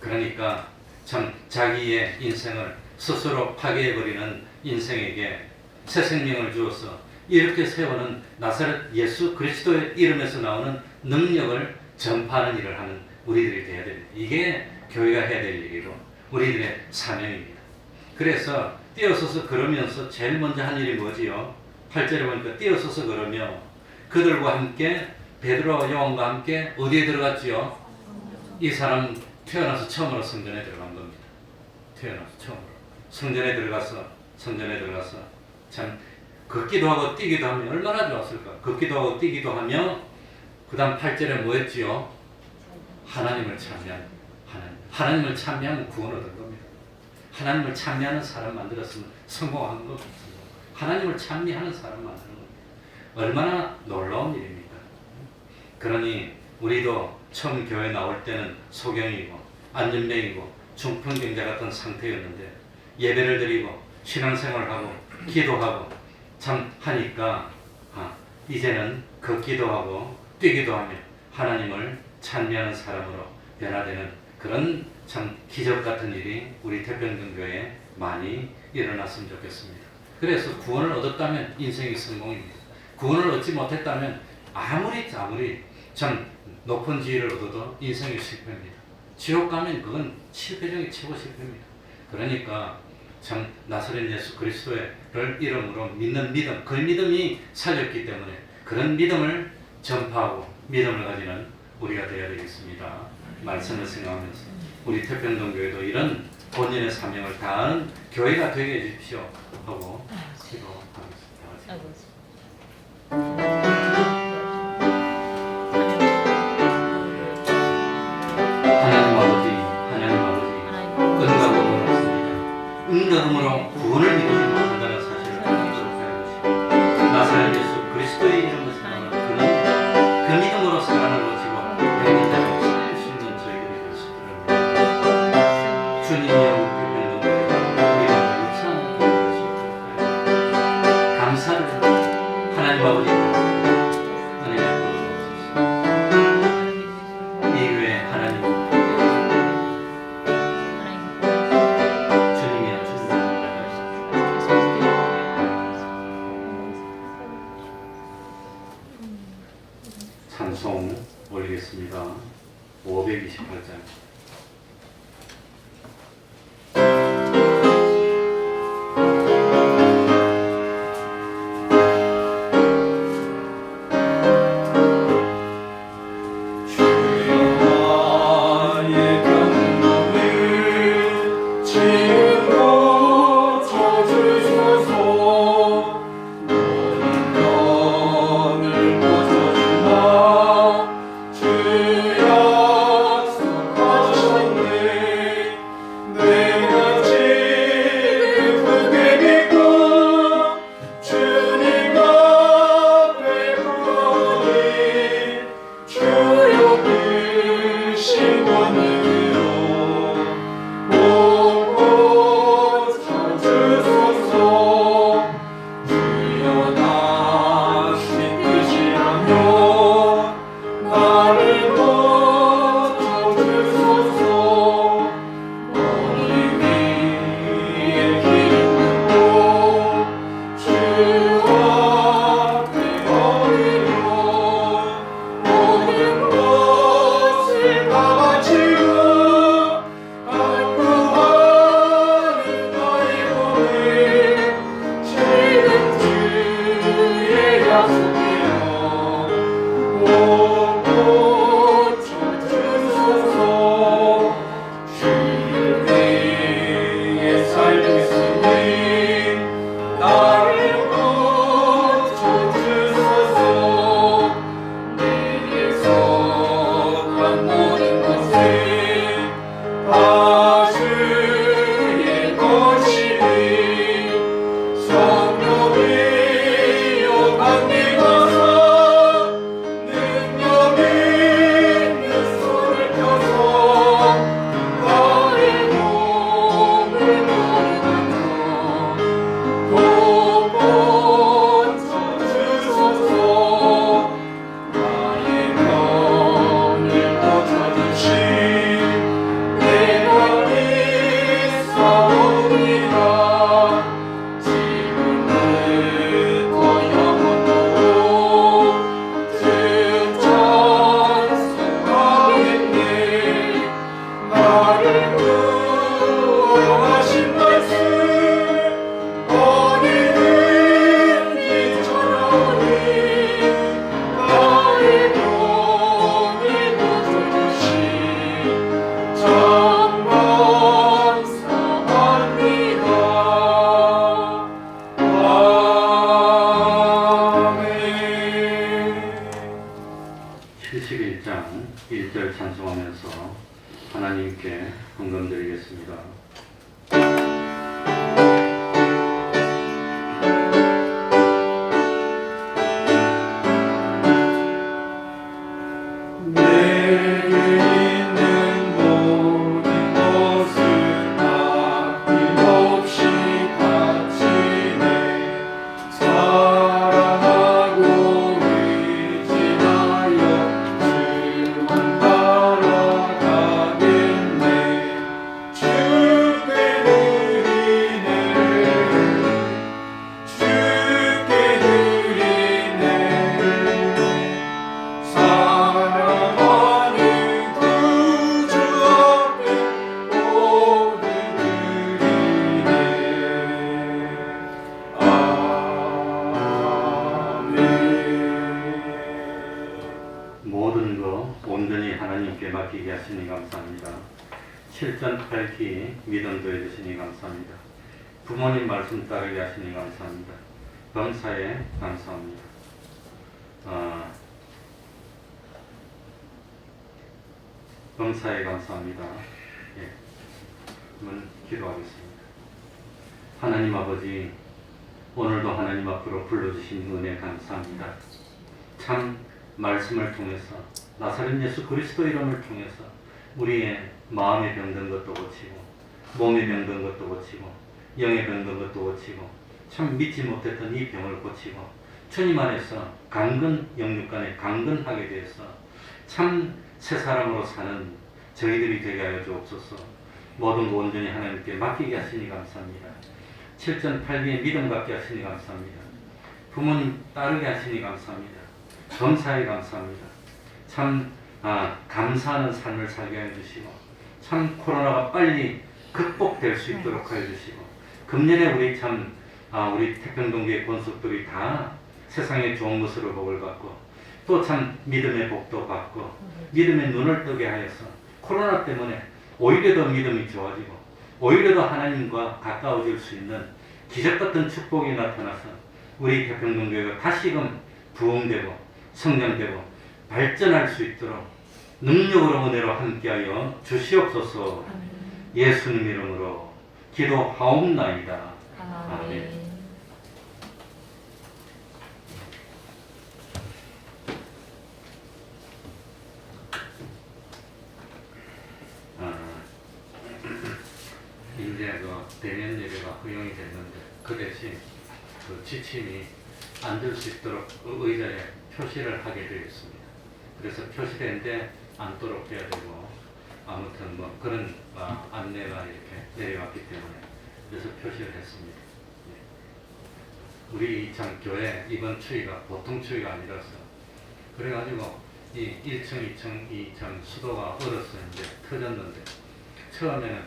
그러니까 참 자기의 인생을 스스로 파괴해버리는 인생에게 새 생명을 주어서 이렇게 세우는 나사렛 예수 그리스도의 이름에서 나오는 능력을 전파하는 일을 하는 우리들이 되어야 됩니다. 이게 교회가 해야 될 일이고 우리들의 사명입니다. 그래서 뛰어서서 걸으면서 제일 먼저 한 일이 뭐지요? 8절에 보니까 뛰어서서 걸으며 그들과 함께 베드로와 요한과 함께 어디에 들어갔지요? 이 사람 태어나서 처음으로 성전에 들어간 겁니다. 태어나서 처음으로 성전에 들어가서 참 걷기도 하고 뛰기도 하면 얼마나 좋았을까. 걷기도 하고 뛰기도 하며 그 다음 8절에 뭐 했지요? 하나님을 찬미하는 하나님을 찬미하면 구원 얻은 겁니다. 하나님을 찬미하는 사람 만들었으면 성공한 겁니다. 하나님을 찬미하는 사람 만드는 겁니다. 얼마나 놀라운 일입니까? 그러니 우리도 처음 교회 나올 때는 소경이고 안전뱅이고 중풍병자 같은 상태였는데 예배를 드리고 신앙생활을 하고 기도하고 참 하니까 이제는 걷기도 하고 뛰기도 하며 하나님을 찬미하는 사람으로 변화되는 그런 참 기적 같은 일이 우리 태평동교회에 많이 일어났으면 좋겠습니다. 그래서 구원을 얻었다면 인생이 성공입니다. 구원을 얻지 못했다면 아무리 참 높은 지위를 얻어도 인생이 실패입니다. 지옥 가면 그건 실패 중에 최고 실패입니다. 그러니까 참 나사렛 예수 그리스도를 이름으로 믿는 믿음, 그 믿음이 살렸기 때문에 그런 믿음을 전파하고 믿음을 가지는 우리가 되어야 되겠습니다. 말씀을 생각하면서 우리 태평동교회도 이런 본연의 사명을 다하는 교회가 되게 해주십시오 하고 기도하겠습니다. 하나님 아버지, 은가금을 얻습니다. 은가금으로 구원을 믿지 못한다는 사실을 알도록 하여주시고 나사렛 예수 그리스도의 이름으로 살아가는 그 믿음으로 살아가는 것이고 백년까지 살 수 있는 저희들이 될 수 있도록 합니다. 주님의 태평동교회가 우리가 유창하게 될 수 있도록 하여 감사를 하나님 아버지 은혜를 부어주옵소서. 이 교회 하나님 찬송 올리겠습니다. 528장. 다주의 것이 71장 1절 찬송하면서 하나님께 헌금 드리겠습니다. 모든 거 온전히 하나님께 맡기게 하시니 감사합니다. 7전 8기 믿음 더해 주시니 감사합니다. 부모님 말씀 따르게 하시니 감사합니다. 범사에 감사합니다. 범사에 감사합니다. 예, 그러면 기도하겠습니다. 하나님 아버지, 오늘도 하나님 앞으로 불러주신 은혜 감사합니다. 참 말씀을 통해서 나사렛 예수 그리스도 이름을 통해서 우리의 마음에 병든 것도 고치고 몸에 병든 것도 고치고 영에 병든 것도 고치고 참 믿지 못했던 이 병을 고치고 주님 안에서 강건 영육간에 강건하게 되어서 참 새 사람으로 사는 저희들이 되게 하여 주옵소서. 모든 거 온전히 하나님께 맡기게 하시니 감사합니다. 7전 8기의 믿음 갖게 하시니 감사합니다. 부모님 따르게 하시니 감사합니다. 범사에 감사합니다. 참 감사하는 삶을 살게 해주시고 참 코로나가 빨리 극복될 수 있도록 해주시고 금년에 우리 참 우리 태평동교회 권속들이 다 세상의 좋은 것으로 복을 받고 또 참 믿음의 복도 받고 믿음의 눈을 뜨게 하여서 코로나 때문에 오히려 더 믿음이 좋아지고 오히려 더 하나님과 가까워질 수 있는 기적같은 축복이 나타나서 우리 태평동교회가 다시금 부흥되고 성장되고 발전할 수 있도록 능력으로 은혜로 함께하여 주시옵소서. 예수님 이름으로 기도하옵나이다. 아멘. 이제 그 대면 예배가 허용이 됐는데 그 대신 그 지침이 앉을 수 있도록 의자에 표시를 하게 되어 있습니다. 그래서 표시된데 앉도록 해야 되고 아무튼 뭐 그런 안내가 이렇게 내려왔기 때문에 그래서 표시를 했습니다. 우리 참 교회 이번 추위가 보통 추위가 아니라서 그래가지고 이 1층, 2층, 2층 수도가 얼어서 이제 터졌는데 처음에는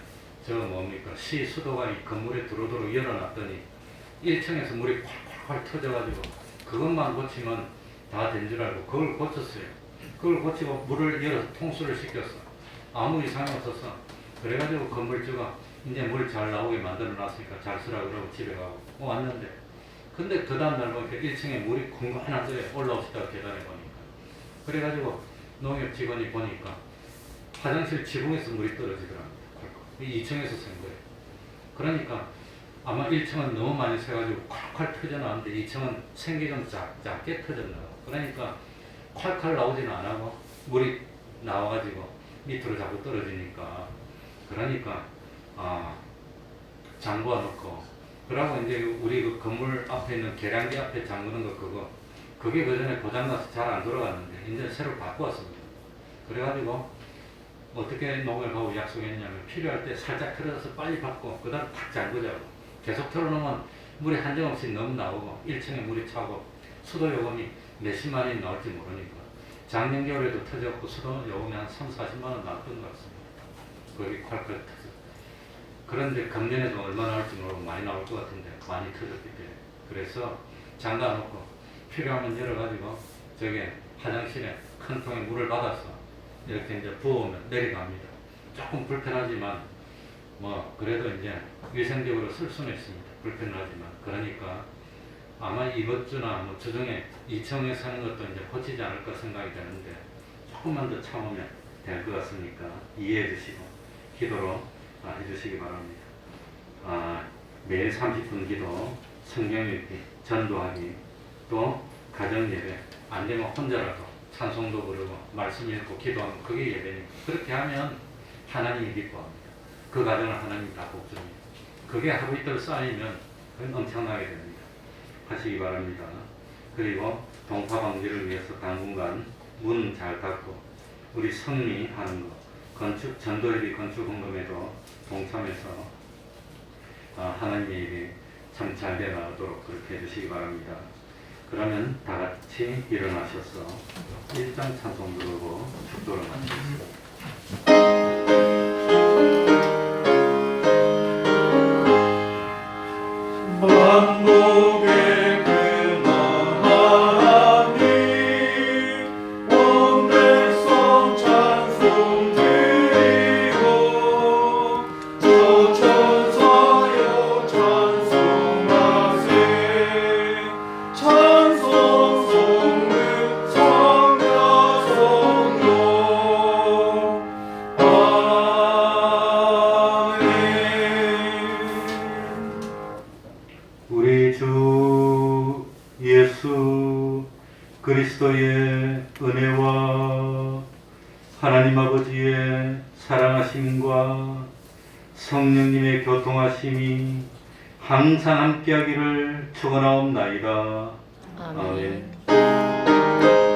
저 뭡니까 시 수도가 이 건물에 두루두루 열어놨더니 1층에서 물이 콸콸콸 터져가지고 그것만 고치면 다 된 줄 알고 그걸 고쳤어요. 그걸 고치고 물을 열어서 통수를 시켰어. 아무 이상이 없어서 그래가지고 건물주가 이제 물 잘 나오게 만들어 놨으니까 잘 쓰라 그러고 집에 가고 왔는데 근데 그 다음날 보니까 1층에 물이 공간하게 올라오시다가 계단에 보니까 그래가지고 농협 직원이 보니까 화장실 지붕에서 물이 떨어지더랍니다. 2층에서 샌 거예요. 그러니까 아마 1층은 너무 많이 새가지고 콸콸 터져나왔는데 2층은 생기 좀 작게 터졌나. 그러니까 콸콸 나오지는 않고 물이 나와가지고 밑으로 자꾸 떨어지니까 그러니까 잠궈 놓고 그러고 이제 우리 그 건물 앞에 있는 계량기 앞에 잠그는 거 그게 그 전에 고장나서 잘 안 돌아갔는데 이제 새로 바꾸었습니다. 그래가지고 어떻게 농협하고 약속했냐면 필요할 때 살짝 틀어서 빨리 받고 그 다음 탁 잠그자고 계속 틀어놓으면 물이 한정없이 너무 나오고 1층에 물이 차고 수도 요금이 몇십만 원이 나올지 모르니까 작년 겨울에도 터졌고 수도 요금이 한 3, 40만 원 나왔던 것 같습니다. 거기 콸콸 터져. 그런데 금년에도 얼마 나올지 모르고 많이 나올 것 같은데 많이 터졌기 때문에 그래서 잠가놓고 필요하면 열어가지고 저기 화장실에 큰 통에 물을 받아서 이렇게 이제 부으면 내려갑니다. 조금 불편하지만 뭐 그래도 이제 위생적으로 쓸 수는 있습니다. 불편하지만 그러니까 아마 이번 주나 뭐 주중에 2층에 사는 것도 이제 고치지 않을까 생각이 되는데 조금만 더 참으면 될 것 같으니까 이해해 주시고 기도로 해주시기 바랍니다. 매일 30분 기도, 성경 읽기, 전도하기, 또 가정 예배, 안 되면 혼자라도 찬송도 부르고 말씀 읽고 기도하는 그게 예배입니다. 그렇게 하면 하나님이 기뻐합니다. 그 가정을 하나님이 다 복줍니다. 그게 하루 이틀 쌓이면 그건 엄청나게 됩니다. 하시기 바랍니다. 그리고 동파 방지를 위해서 당분간 문 잘 닫고 우리 성리하는 거, 건축 전도회비 건축 헌금에도 동참해서 하나님의 일이 참 잘 돼 나가도록 그렇게 해주시기 바랍니다. 그러면 다 같이 일어나셔서 1장 찬송 부르고 축도를 마치겠습니다. 만복의 근원하나님 온 백성 찬송 드리고 저 천사여 찬송하세 찬송 성능 성자 성령 아멘. 우리 주 예수 그리스도의 은혜와 하나님 아버지의 사랑하심과 성령님의 교통하심이 항상 함께하기를 축원하옵나이다. 아멘.